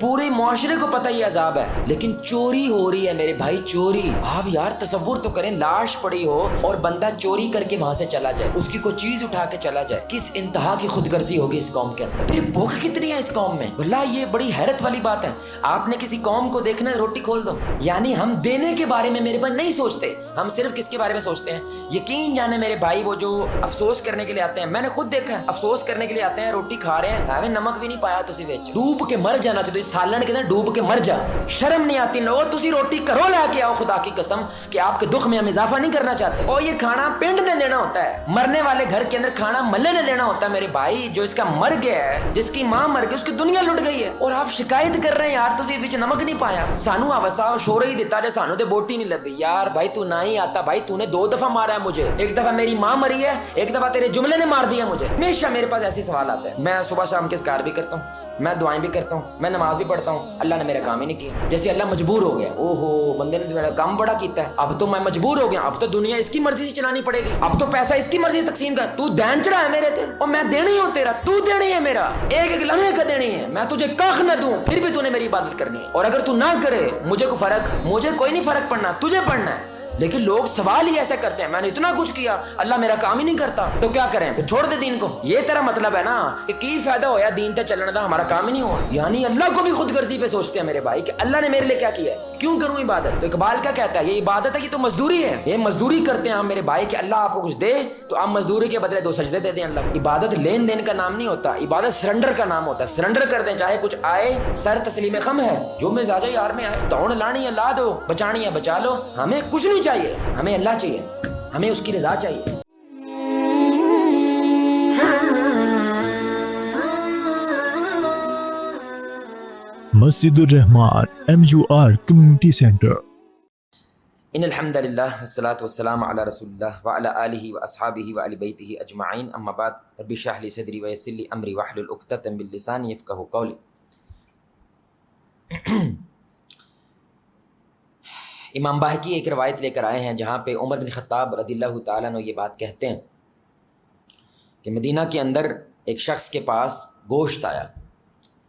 پورے معاشرے کو پتہ یہ عذاب ہے، لیکن چوری ہو رہی ہے میرے بھائی، چوری۔ آپ یار تصور تو کریں، لاش پڑی ہو اور بندہ چوری کر کے وہاں سے چلا جائے، اس کی کوئی چیز اٹھا کے چلا جائے، کس انتہا کی خود غرضی ہوگی اس قوم کے اندر۔ پھر بھوک کتنی ہے اس قوم میں، واللہ یہ بڑی حیرت والی بات ہے۔ آپ نے کسی قوم کو دیکھنا ہے، روٹی کھول دو، یعنی ہم دینے کے بارے میں میرے بھائی نہیں سوچتے، ہم صرف کس کے بارے میں سوچتے ہیں؟ یقین جانے میرے بھائی، وہ جو افسوس کرنے کے لیے آتے ہیں، میں نے خود دیکھا ہے، افسوس کرنے کے لیے آتے ہیں، روٹی کھا رہے ہیں، ہمیں نمک بھی نہیں پایا، تسی وچ ڈوب کے مر جانا چاہتے، سالن کے اندر ڈوب کے مر جا۔ شرم نہیں آتی لوگوں، تسی روٹی کرو لے کے آؤ، خدا کی قسم کہ آپ کے دکھ میں ہم اضافہ نہیں کرنا چاہتے۔ اور یہ کھانا پنڈ نے دینا ہوتا ہے، مرنے والے گھر کے اندر کھانا ملے نے دینا ہوتا ہے میرے بھائی۔ جو اس کا مر گیا ہے، جس کی ماں مر گئی، اس کی دنیا لٹ گئی ہے، اور آپ شکایت کر رہے ہیں یار تسی وچ نمک نہیں پایا، سانو آوسا شور ہی دیتا جے سانو تے بوٹی نہیں لبی۔ یار بھائی تو نہ ہی آتا بھائی، تو نے 2 دفعہ مارا ہے مجھے، ایک دفعہ میری ماں مری ہے، ایک دفعہ تیرے جملے نے مار دیا مجھے۔ ہمیشہ میرے پاس ایسے سوال آتے ہیں، میں صبح شام کے اذکار بھی کرتا ہوں، میں دعائیں بھی کرتا ہوں، میں نماز بھی پڑھتا ہوں، اللہ نے میرا کام ہی نہیں کیا۔ جیسے اللہ مجبور ہو گیا، او ہو بندے نے میرا کام بڑا کیتا ہے، اب تو میں مجبور ہو گیا، اب تو دنیا اس کی مرضی سے چلانی پڑے گی، اب تو پیسہ اس کی مرضی سے تقسیم کر، تو دین چڑھا ہے میرے تے اور میں دینی ہوں تیرا، تو دینی ہے میرا، ایک ایک لمحے کا دینی ہے، میں تجھے کاخ نہ دوں پھر بھی تو نے میری عبادت کرنی ہے، اور اگر تو نہ کرے مجھے کوئی نہیں فرق پڑنا، تجھے پڑنا ہے۔ لیکن لوگ سوال ہی ایسے کرتے ہیں، میں نے اتنا کچھ کیا، اللہ میرا کام ہی نہیں کرتا، تو کیا کریں پھر؟ چھوڑ دے دین کو۔ یہ تیرا مطلب ہے نا کہ کی فائدہ ہویا دین تے چلنے دا، ہمارا کام ہی نہیں ہوا۔ یعنی اللہ کو بھی خود غرضی پہ سوچتے ہیں میرے بھائی کہ اللہ نے میرے لیے کیا کیا ہے، کیوں کروں عبادت؟ تو اقبال کیا کہتا ہے، یہ عبادت ہے، یہ تو مزدوری ہے، یہ مزدوری کرتے ہیں ہم میرے بھائی کہ اللہ آپ کو کچھ دے تو آپ مزدوری کے بدلے 2 سجدے دے دیں اللہ کو۔ عبادت لین دین کا نام نہیں ہوتا، عبادت سرنڈر کا نام ہوتا ہے، سرنڈر کر دیں، چاہے کچھ آئے، سر تسلیم خم ہے، جو میں زیادہ یار میں آئے، توڑ لانی ہے لا دو، بچانی ہے بچا لو، ہمیں کچھ نہیں چاہیے، ہمیں اللہ چاہیے، ہمیں اس کی رضا چاہیے۔ مسجد الرحمان MUR کمیونٹی سینٹر۔ ان الحمد للہ والصلاة والسلام علی رسول اللہ وعلی آلہ واصحابہ وآل بیتہ اجمعین، اما بعد، رب اشرح لی صدری ویسر لی امری واحلل عقدۃ من لسانی یفقہوا قولی۔ امام باہقی ایک روایت لے کر آئے ہیں جہاں پہ عمر بن خطاب رضی اللہ تعالیٰ عنہ یہ بات کہتے ہیں کہ مدینہ کے اندر ایک شخص کے پاس گوشت آیا،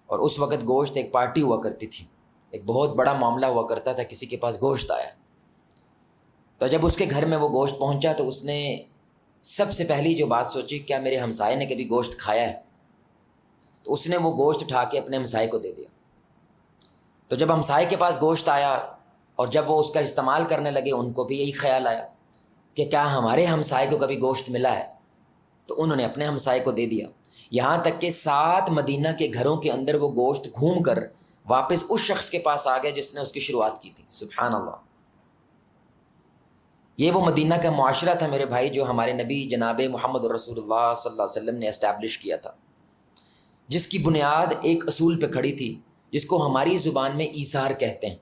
اور اس وقت گوشت ایک پارٹی ہوا کرتی تھی، ایک بہت بڑا معاملہ ہوا کرتا تھا، کسی کے پاس گوشت آیا، تو جب اس کے گھر میں وہ گوشت پہنچا تو اس نے سب سے پہلی جو بات سوچی، کیا میرے ہمسائے نے کبھی گوشت کھایا ہے؟ تو اس نے وہ گوشت اٹھا کے اپنے ہمسائے کو دے دیا۔ تو جب ہمسائے کے پاس گوشت آیا اور جب وہ اس کا استعمال کرنے لگے، ان کو بھی یہی خیال آیا کہ کیا ہمارے ہمسائے کو کبھی گوشت ملا ہے، تو انہوں نے اپنے ہمسائے کو دے دیا، یہاں تک کہ 7 مدینہ کے گھروں کے اندر وہ گوشت گھوم کر واپس اس شخص کے پاس آ گیا جس نے اس کی شروعات کی تھی۔ سبحان اللہ، یہ وہ مدینہ کا معاشرہ تھا میرے بھائی جو ہمارے نبی جناب محمد رسول اللہ صلی اللہ علیہ وسلم نے اسٹیبلش کیا تھا، جس کی بنیاد ایک اصول پہ کھڑی تھی جس کو ہماری زبان میں ایثار کہتے ہیں۔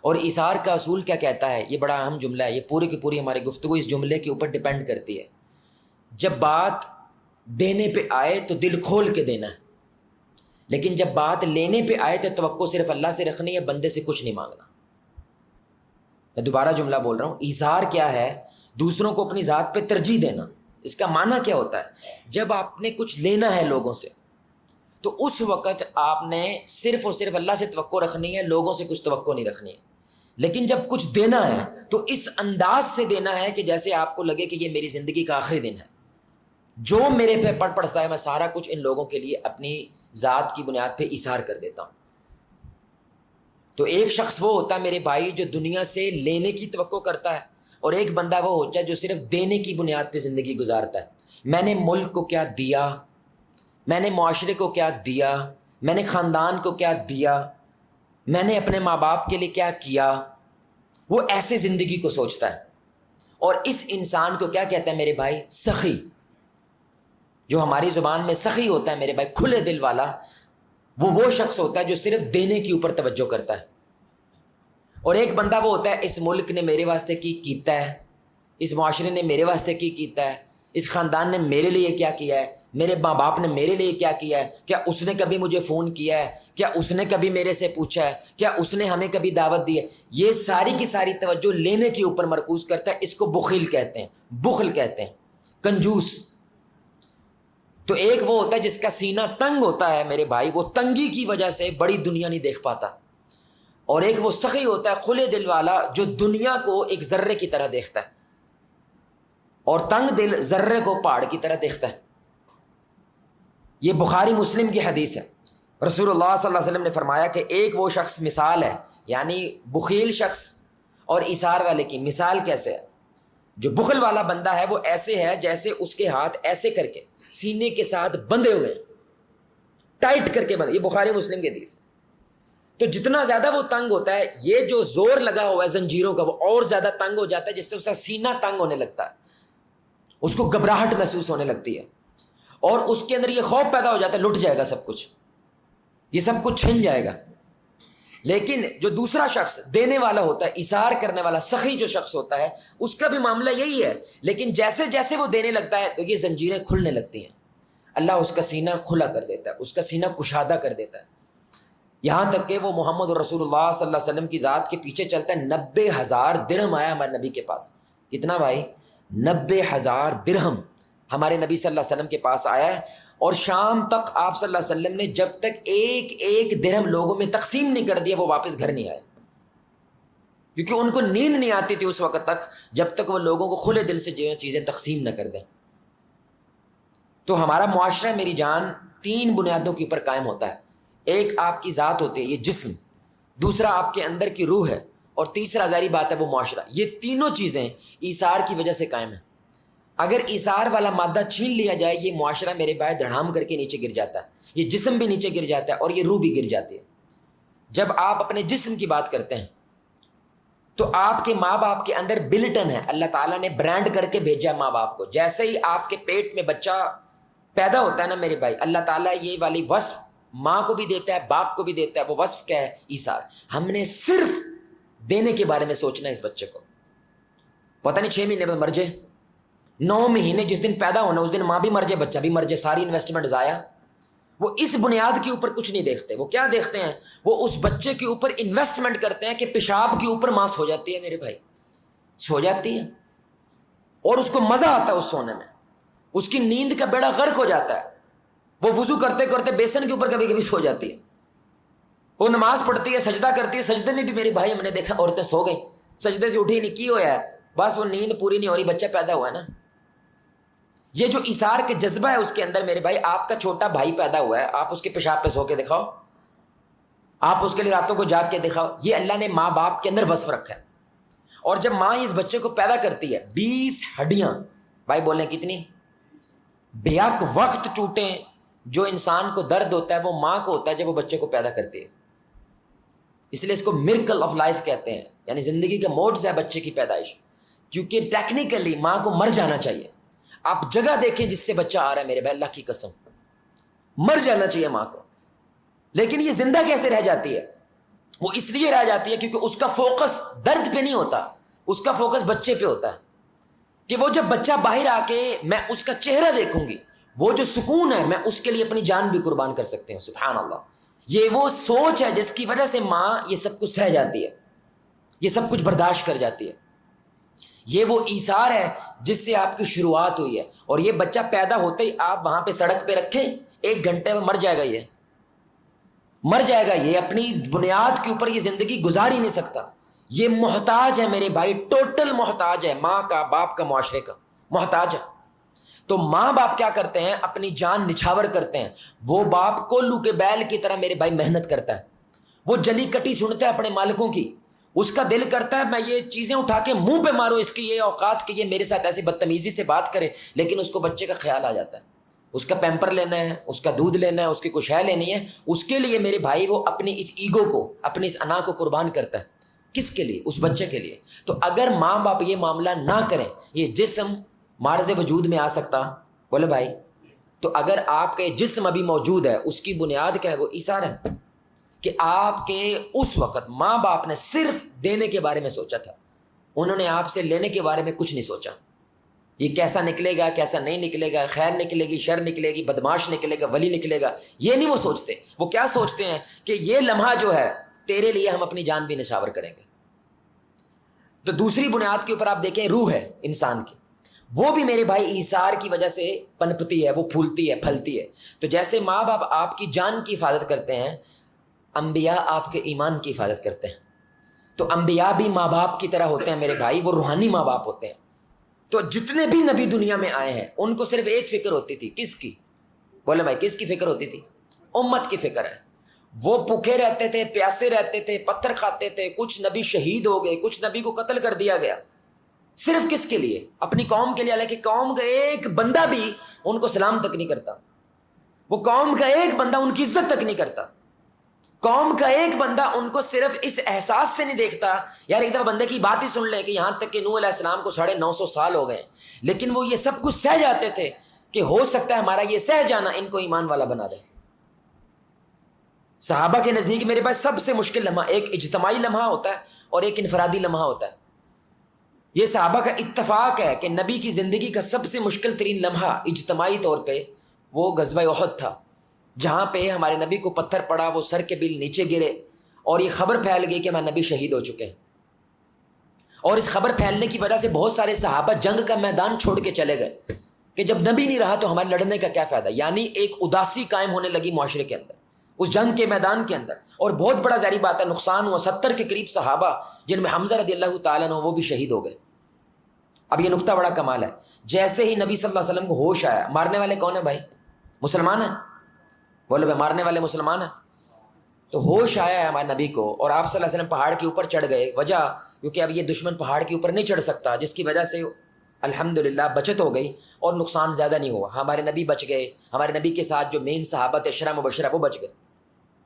اور ایثار کا اصول کیا کہتا ہے؟ یہ بڑا اہم جملہ ہے، یہ پوری کی پوری ہماری گفتگو اس جملے کے اوپر ڈیپینڈ کرتی ہے۔ جب بات دینے پہ آئے تو دل کھول کے دینا ہے، لیکن جب بات لینے پہ آئے تو توقع صرف اللہ سے رکھنی ہے، بندے سے کچھ نہیں مانگنا۔ میں دوبارہ جملہ بول رہا ہوں، ایثار کیا ہے؟ دوسروں کو اپنی ذات پہ ترجیح دینا۔ اس کا معنی کیا ہوتا ہے؟ جب آپ نے کچھ لینا ہے لوگوں سے تو اس وقت آپ نے صرف اور صرف اللہ سے توقع رکھنی ہے، لوگوں سے کچھ توقع نہیں رکھنی ہے۔ لیکن جب کچھ دینا ہے تو اس انداز سے دینا ہے کہ جیسے آپ کو لگے کہ یہ میری زندگی کا آخری دن ہے، جو میرے پہ پڑتا ہے میں سارا کچھ ان لوگوں کے لیے اپنی ذات کی بنیاد پہ ایثار کر دیتا ہوں۔ تو ایک شخص وہ ہوتا ہے میرے بھائی جو دنیا سے لینے کی توقع کرتا ہے، اور ایک بندہ وہ ہوتا ہے جو صرف دینے کی بنیاد پہ زندگی گزارتا ہے۔ میں نے ملک کو کیا دیا، میں نے معاشرے کو کیا دیا، میں نے خاندان کو کیا دیا، میں نے اپنے ماں باپ کے لیے کیا کیا، وہ ایسے زندگی کو سوچتا ہے۔ اور اس انسان کو کیا کہتا ہے میرے بھائی؟ سخی۔ جو ہماری زبان میں سخی ہوتا ہے میرے بھائی، کھلے دل والا، وہ شخص ہوتا ہے جو صرف دینے کے اوپر توجہ کرتا ہے۔ اور ایک بندہ وہ ہوتا ہے، اس ملک نے میرے واسطے کی کیتا ہے، اس معاشرے نے میرے واسطے کی کیتا ہے، اس خاندان نے میرے لیے کیا کیا ہے، میرے ماں باپ نے میرے لیے کیا کیا ہے، کیا اس نے کبھی مجھے فون کیا ہے، کیا اس نے کبھی میرے سے پوچھا ہے، کیا اس نے ہمیں کبھی دعوت دی ہے۔ یہ ساری کی ساری توجہ لینے کے اوپر مرکوز کرتا ہے، اس کو بخیل کہتے ہیں، بخل کہتے ہیں، کنجوس۔ تو ایک وہ ہوتا ہے جس کا سینہ تنگ ہوتا ہے میرے بھائی، وہ تنگی کی وجہ سے بڑی دنیا نہیں دیکھ پاتا، اور ایک وہ سخی ہوتا ہے کھلے دل والا جو دنیا کو ایک ذرے کی طرح دیکھتا ہے، اور تنگ دل ذرے کو پہاڑ کی طرح دیکھتا ہے۔ یہ بخاری مسلم کی حدیث ہے۔ رسول اللہ صلی اللہ علیہ وسلم نے فرمایا کہ ایک وہ شخص مثال ہے، یعنی بخیل شخص اور ایثار والے کی مثال کیسے ہے؟ جو بخل والا بندہ ہے وہ ایسے ہے جیسے اس کے ہاتھ ایسے کر کے سینے کے ساتھ بندھے ہوئے ہیں، ٹائٹ کر کے بندھے۔ یہ بخاری مسلم کی حدیث ہے۔ تو جتنا زیادہ وہ تنگ ہوتا ہے، یہ جو زور لگا ہوا ہے زنجیروں کا وہ اور زیادہ تنگ ہو جاتا ہے، جس سے اس کا سینہ تنگ ہونے لگتا ہے، اس کو گھبراہٹ محسوس ہونے لگتی ہے، اور اس کے اندر یہ خوف پیدا ہو جاتا ہے لٹ جائے گا سب کچھ، یہ سب کچھ چھن جائے گا۔ لیکن جو دوسرا شخص دینے والا ہوتا ہے، ایثار کرنے والا سخی جو شخص ہوتا ہے، اس کا بھی معاملہ یہی ہے، لیکن جیسے جیسے وہ دینے لگتا ہے تو یہ زنجیریں کھلنے لگتی ہیں، اللہ اس کا سینہ کھلا کر دیتا ہے، اس کا سینہ کشادہ کر دیتا ہے، یہاں تک کہ وہ محمد رسول اللہ صلی اللہ علیہ وسلم کی ذات کے پیچھے چلتا ہے۔ 90,000 درہم آیا ہمارے نبی کے پاس۔ کتنا بھائی؟ 90,000 درہم ہمارے نبی صلی اللہ علیہ وسلم کے پاس آیا ہے، اور شام تک آپ صلی اللہ علیہ وسلم نے جب تک ایک ایک درہم لوگوں میں تقسیم نہیں کر دیا وہ واپس گھر نہیں آئے، کیونکہ ان کو نیند نہیں آتی تھی اس وقت تک جب تک وہ لوگوں کو کھلے دل سے جو چیزیں تقسیم نہ کر دیں۔ تو ہمارا معاشرہ میری جان 3 بنیادوں کے اوپر قائم ہوتا ہے۔ ایک آپ کی ذات ہوتی ہے، یہ جسم، دوسرا آپ کے اندر کی روح ہے، اور تیسرا ظاہری بات ہے وہ معاشرہ۔ یہ تینوں چیزیں ایثار کی وجہ سے قائم ہیں۔ اگر ایثار والا مادہ چھین لیا جائے، یہ معاشرہ میرے بھائی دھڑام کر کے نیچے گر جاتا ہے، یہ جسم بھی نیچے گر جاتا ہے اور یہ روح بھی گر جاتی ہے۔ جب آپ اپنے جسم کی بات کرتے ہیں تو آپ کے ماں باپ کے اندر بلٹن ہے، اللہ تعالیٰ نے برانڈ کر کے بھیجا ہے ماں باپ کو۔ جیسے ہی آپ کے پیٹ میں بچہ پیدا ہوتا ہے نا میرے بھائی، اللہ تعالیٰ یہ والی وصف ماں کو بھی دیتا ہے، باپ کو بھی دیتا ہے۔ وہ وصف کیا ہے؟ ایثار۔ ہم نے صرف دینے کے بارے میں سوچنا ہے اس بچے کو، پتہ نہیں 6 مہینے بعد مر جائے، 9 مہینے جس دن پیدا ہونا اس دن ماں بھی مر جائے، بچہ بھی مر جائے، ساری انویسٹمنٹ ضائع۔ وہ اس بنیاد کے اوپر کچھ نہیں دیکھتے، وہ کیا دیکھتے ہیں؟ وہ اس بچے کے اوپر انویسٹمنٹ کرتے ہیں کہ پیشاب کے اوپر ماں سو جاتی ہے میرے بھائی، سو جاتی ہے، اور اس کو مزہ آتا ہے اس سونے میں، اس کی نیند کا بیڑا غرق ہو جاتا ہے۔ وہ وضو کرتے کرتے بیسن کے اوپر کبھی کبھی سو جاتی ہے، وہ نماز پڑھتی ہے، سجدہ کرتی ہے، سجدے میں بھی میرے بھائی ہم نے دیکھا عورتیں سو گئیں، سجدے سے اٹھی نہیں، کی ہوا ہے بس وہ نیند پوری نہیں ہو رہی، بچہ پیدا ہوا ہے نا۔ یہ جو ایثار کے جذبہ ہے اس کے اندر میرے بھائی، آپ کا چھوٹا بھائی پیدا ہوا ہے، آپ اس کے پیشاب پہ سو کے دکھاؤ، آپ اس کے لیے راتوں کو جاگ کے دکھاؤ، یہ اللہ نے ماں باپ کے اندر وصف رکھا ہے۔ اور جب ماں اس بچے کو پیدا کرتی ہے، 20 ہڈیاں، بھائی بولیں کتنی؟ بیک وقت ٹوٹیں۔ جو انسان کو درد ہوتا ہے وہ ماں کو ہوتا ہے جب وہ بچے کو پیدا کرتی ہے، اس لیے اس کو مرکل آف لائف کہتے ہیں، یعنی زندگی کا موڈز ہے بچے کی پیدائش، کیونکہ ٹیکنیکلی ماں کو مر جانا چاہیے۔ آپ جگہ دیکھیں جس سے بچہ آ رہا ہے میرے بھائی، اللہ کی قسم مر جانا چاہیے ماں کو، لیکن یہ زندہ کیسے رہ جاتی ہے؟ وہ اس لیے رہ جاتی ہے کیونکہ اس کا فوکس درد پہ نہیں ہوتا، اس کا فوکس بچے پہ ہوتا ہے، کہ وہ جب بچہ باہر آ کے میں اس کا چہرہ دیکھوں گی، وہ جو سکون ہے میں اس کے لیے اپنی جان بھی قربان کر سکتے ہوں۔ سبحان اللہ، یہ وہ سوچ ہے جس کی وجہ سے ماں یہ سب کچھ سہ جاتی ہے، یہ سب کچھ برداشت کر جاتی ہے۔ یہ وہ ایثار ہے جس سے آپ کی شروعات ہوئی ہے، اور یہ بچہ پیدا ہوتے ہی آپ وہاں پہ سڑک پہ رکھیں، 1 گھنٹے میں مر جائے گا، یہ مر جائے گا، یہ اپنی بنیاد کے اوپر یہ زندگی گزار ہی نہیں سکتا۔ یہ محتاج ہے میرے بھائی، ٹوٹل محتاج ہے، ماں کا، باپ کا، معاشرے کا محتاج ہے۔ تو ماں باپ کیا کرتے ہیں؟ اپنی جان نچھاور کرتے ہیں۔ وہ باپ کولو کے بیل کی طرح میرے بھائی محنت کرتا ہے، وہ جلی کٹی سنتا ہے اپنے مالکوں کی، اس کا دل کرتا ہے میں یہ چیزیں اٹھا کے منہ پہ ماروں، اس کی یہ اوقات کہ یہ میرے ساتھ ایسی بدتمیزی سے بات کرے، لیکن اس کو بچے کا خیال آ جاتا ہے، اس کا پیمپر لینا ہے، اس کا دودھ لینا ہے، اس کی کچھ ہے لینی ہے، اس کے لیے میرے بھائی وہ اپنی اس ایگو کو، اپنی اس انا کو قربان کرتا ہے۔ کس کے لیے؟ اس بچے کے لیے۔ تو اگر ماں باپ یہ معاملہ نہ کریں، یہ جسم معرض وجود میں آ سکتا؟ بولے بھائی، تو اگر آپ کا یہ جسم ابھی موجود ہے، اس کی بنیاد کیا ہے؟ وہ ایثار ہے، کہ آپ کے اس وقت ماں باپ نے صرف دینے کے بارے میں سوچا تھا، انہوں نے آپ سے لینے کے بارے میں کچھ نہیں سوچا، یہ کیسا نکلے گا، کیسا نہیں نکلے گا، خیر نکلے گی، شر نکلے گی، بدماش نکلے گا، ولی نکلے گا، یہ نہیں وہ سوچتے۔ وہ کیا سوچتے ہیں کہ یہ لمحہ جو ہے تیرے لیے ہم اپنی جان بھی نشاور کریں گے۔ تو دوسری بنیاد کے اوپر آپ دیکھیں، روح ہے انسان کی، وہ بھی میرے بھائی ایثار کی وجہ سے پنپتی ہے، وہ پھولتی ہے، پھلتی ہے۔ تو جیسے ماں باپ آپ کی جان کی حفاظت کرتے ہیں، انبیاء آپ کے ایمان کی حفاظت کرتے ہیں۔ تو انبیاء بھی ماں باپ کی طرح ہوتے ہیں میرے بھائی، وہ روحانی ماں باپ ہوتے ہیں۔ تو جتنے بھی نبی دنیا میں آئے ہیں ان کو صرف ایک فکر ہوتی تھی، کس کی؟ بولے بھائی کس کی فکر ہوتی تھی؟ امت کی فکر ہے۔ وہ بھوکے رہتے تھے، پیاسے رہتے تھے، پتھر کھاتے تھے، کچھ نبی شہید ہو گئے، کچھ نبی کو قتل کر دیا گیا، صرف کس کے لیے؟ اپنی قوم کے لیے۔ حالانکہ قوم کا ایک بندہ بھی ان کو سلام تک نہیں کرتا، وہ قوم کا ایک بندہ ان کی عزت تک نہیں کرتا، قوم کا ایک بندہ ان کو صرف اس احساس سے نہیں دیکھتا، یار ایک دفعہ بندے کی بات ہی سن لیں کہ یہاں تک کہ نوح علیہ السلام کو 950 سال ہو گئے، لیکن وہ یہ سب کچھ سہ جاتے تھے کہ ہو سکتا ہے ہمارا یہ سہ جانا ان کو ایمان والا بنا دے۔ صحابہ کے نزدیک میرے پاس سب سے مشکل لمحہ ایک اجتماعی لمحہ ہوتا ہے اور ایک انفرادی لمحہ ہوتا ہے۔ یہ صحابہ کا اتفاق ہے کہ نبی کی زندگی کا سب سے مشکل ترین لمحہ اجتماعی طور پہ وہ غزوہ احد تھا، جہاں پہ ہمارے نبی کو پتھر پڑا، وہ سر کے بل نیچے گرے اور یہ خبر پھیل گئی کہ ہمارے نبی شہید ہو چکے ہیں۔ اور اس خبر پھیلنے کی وجہ سے بہت سارے صحابہ جنگ کا میدان چھوڑ کے چلے گئے کہ جب نبی نہیں رہا تو ہمارے لڑنے کا کیا فائدہ؟ یعنی ایک اداسی قائم ہونے لگی معاشرے کے اندر، اس جنگ کے میدان کے اندر، اور بہت بڑا ظاہری بات ہے نقصان ہوا۔ 70 کے قریب صحابہ جن میں حمزہ رضی اللہ تعالیٰ عنہ وہ بھی شہید ہو گئے۔ اب یہ نقطہ بڑا کمال ہے، جیسے ہی نبی صلی اللہ علیہ وسلم کو ہوش آیا، مارنے والے کون ہیں بھائی؟ مسلمان ہیں، بولے بھائی مارنے والے مسلمان ہیں۔ تو ہوش آیا ہے ہمارے نبی کو اور آپ صلی اللہ علیہ وسلم پہاڑ کے اوپر چڑھ گئے، وجہ کیونکہ اب یہ دشمن پہاڑ کے اوپر نہیں چڑھ سکتا، جس کی وجہ سے الحمدللہ بچت ہو گئی اور نقصان زیادہ نہیں ہوا۔ ہمارے نبی بچ گئے، ہمارے نبی کے ساتھ جو مین صحابہ تھے 10 مبشرہ وہ بچ گئے۔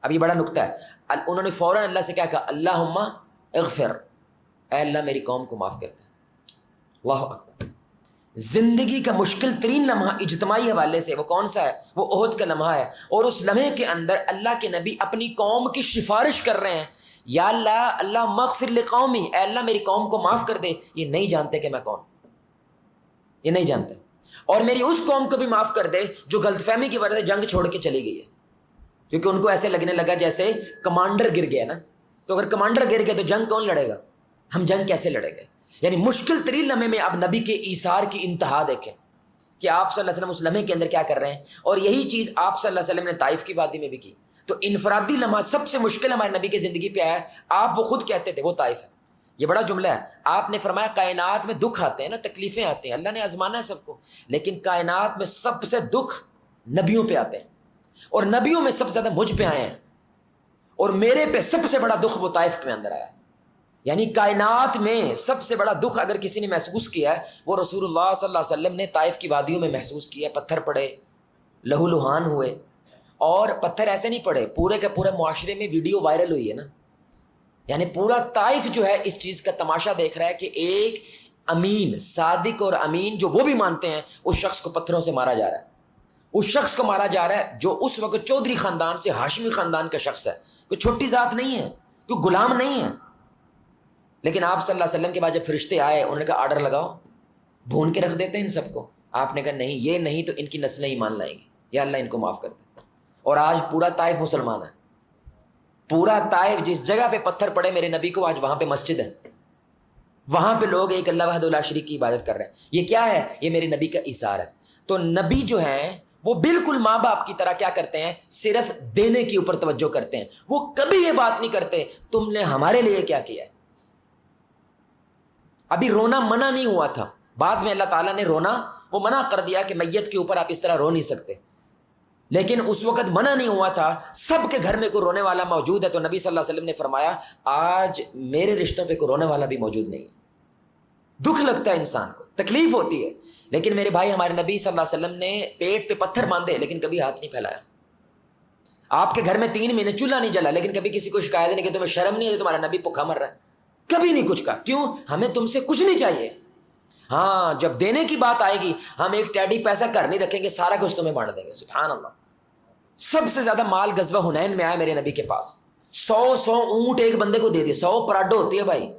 اب یہ بڑا نقطہ ہے، انہوں نے فوراً اللہ سے کیا کہا؟ اللہم اغفر، اے اللہ میری قوم کو معاف کر دے۔ اللہ اکبر۔ زندگی کا مشکل ترین لمحہ اجتماعی حوالے سے وہ کون سا ہے؟ وہ احد کا لمحہ ہے، اور اس لمحے کے اندر اللہ کے نبی اپنی قوم کی سفارش کر رہے ہیں، یا اللہ اللہم اغفر لقومی، اے اللہ میری قوم کو معاف کر دے۔ یہ نہیں جانتے کہ میں کون، یہ نہیں جانتے، اور میری اس قوم کو بھی معاف کر دے جو غلط فہمی کی وجہ سے جنگ چھوڑ کے چلی گئی ہے، کیونکہ ان کو ایسے لگنے لگا جیسے کمانڈر گر گیا نا، تو اگر کمانڈر گر گیا تو جنگ کون لڑے گا؟ ہم جنگ کیسے لڑیں گے؟ یعنی مشکل ترین لمحے میں اب نبی کے ایثار کی انتہا دیکھیں کہ آپ صلی اللہ علیہ وسلم اس لمحے کے اندر کیا کر رہے ہیں، اور یہی چیز آپ صلی اللہ علیہ وسلم نے طائف کی وادی میں بھی کی۔ تو انفرادی لمحہ سب سے مشکل ہمارے نبی کی زندگی پہ آیا، آپ وہ خود کہتے تھے وہ طائف ہے۔ یہ بڑا جملہ ہے، آپ نے فرمایا کائنات میں دکھ آتے ہیں نا، تکلیفیں آتے ہیں، اللہ نے آزمانا ہے سب کو، لیکن کائنات میں سب سے دکھ نبیوں پہ آتے ہیں، اور نبیوں میں سب سے زیادہ مجھ پہ آئے ہیں، اور میرے پہ سب سے بڑا دکھ وہ طائف کے اندر آیا ہے۔ یعنی کائنات میں سب سے بڑا دکھ اگر کسی نے محسوس کیا ہے وہ رسول اللہ صلی اللہ علیہ وسلم نے طائف کی وادیوں میں محسوس کیا ہے۔ پتھر پڑے، لہو لہان ہوئے، اور پتھر ایسے نہیں پڑے، پورے کے پورے معاشرے میں ویڈیو وائرل ہوئی ہے نا، یعنی پورا طائف جو ہے اس چیز کا تماشا دیکھ رہا ہے کہ ایک امین، صادق اور امین جو وہ بھی مانتے ہیں، اس شخص کو پتھروں سے مارا جا رہا ہے، اس شخص کو مارا جا رہا ہے جو اس وقت چودھری خاندان سے ہاشمی خاندان کا شخص ہے، کوئی چھوٹی ذات نہیں ہے، کوئی غلام نہیں ہے۔ لیکن آپ صلی اللہ علیہ وسلم کے بعد جب فرشتے آئے انہوں نے کہا آرڈر لگاؤ، بھون کے رکھ دیتے ہیں ان سب کو۔ آپ نے کہا نہیں، یہ نہیں تو ان کی نسلیں ایمان لائیں گی، یا اللہ ان کو معاف کر دے۔ اور آج پورا طائف مسلمان ہے، پورا طائف، جس جگہ پہ پتھر پڑے میرے نبی کو، آج وہاں پہ مسجد ہے، وہاں پہ لوگ ایک اللہ وحدہ لا شریک کی عبادت کر رہے ہیں۔ یہ کیا ہے؟ یہ میرے نبی کا ایثار ہے۔ تو نبی جو ہیں وہ بالکل ماں باپ کی طرح کیا کرتے ہیں؟ صرف دینے کے اوپر توجہ کرتے ہیں، وہ کبھی یہ بات نہیں کرتے تم نے ہمارے لیے کیا کیا ہے۔ ابھی رونا منع نہیں ہوا تھا، بعد میں اللہ تعالیٰ نے رونا وہ منع کر دیا کہ میت کے اوپر آپ اس طرح رو نہیں سکتے، لیکن اس وقت منع نہیں ہوا تھا۔ سب کے گھر میں کوئی رونے والا موجود ہے تو نبی صلی اللہ علیہ وسلم نے فرمایا آج میرے رشتوں پہ کوئی رونے والا بھی موجود نہیں ہے۔ دکھ لگتا ہے انسان کو، تکلیف ہوتی ہے، لیکن میرے بھائی ہمارے نبی صلی اللہ علیہ وسلم نے پیٹ پہ پتھر باندھے لیکن کبھی ہاتھ نہیں پھیلایا۔ آپ کے گھر میں 3 مہینے چولہا نہیں جلا لیکن کبھی کسی کو شکایت نہیں کہ تمہیں شرم نہیں ہے تمہارا نبی بھوکا مر رہا ہے، کبھی نہیں کچھ کہا۔ کیوں؟ ہمیں تم سے کچھ نہیں چاہیے، ہاں جب دینے کی بات آئے گی ہم ایک ٹیڈی پیسہ گھر نہیں رکھیں گے، سارا کچھ تمہیں بانٹ دیں گے۔ سبحان اللہ۔ سب سے زیادہ مال غزوہ حنین میں آیا میرے نبی کے پاس، 100 اونٹ ایک بندے کو دے دیے، 100 پراڈو ہوتی ہے بھائی،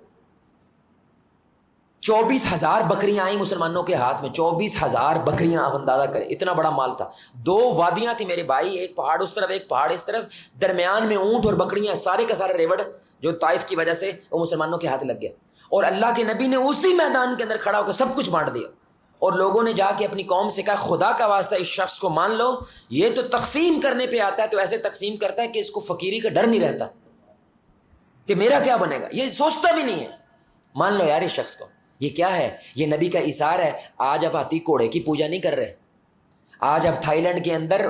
24,000 بکریاں آئیں مسلمانوں کے ہاتھ میں، 24,000 بکریاں، آپ اندازہ کریں اتنا بڑا مال تھا۔ 2 وادیاں تھی میرے بھائی، ایک پہاڑ اس طرف ایک پہاڑ اس طرف، درمیان میں اونٹ اور بکریاں، سارے کا سارا ریوڑ جو طائف کی وجہ سے وہ مسلمانوں کے ہاتھ لگ گیا، اور اللہ کے نبی نے اسی میدان کے اندر کھڑا ہو کر سب کچھ بانٹ دیا۔ اور لوگوں نے جا کے اپنی قوم سے کہا خدا کا واسطہ اس شخص کو مان لو، یہ تو تقسیم کرنے پہ آتا ہے تو ایسے تقسیم کرتا ہے کہ اس کو فقیری کا ڈر نہیں رہتا کہ میرا کیا بنے گا، یہ سوچتا بھی نہیں ہے. مان لو یار اس شخص کو. یہ کیا ہے؟ یہ نبی کا ایثار ہے. آج آپ ہاتھی گھوڑے کی پوجا نہیں کر رہے، آج آپ تھائی لینڈ کے اندر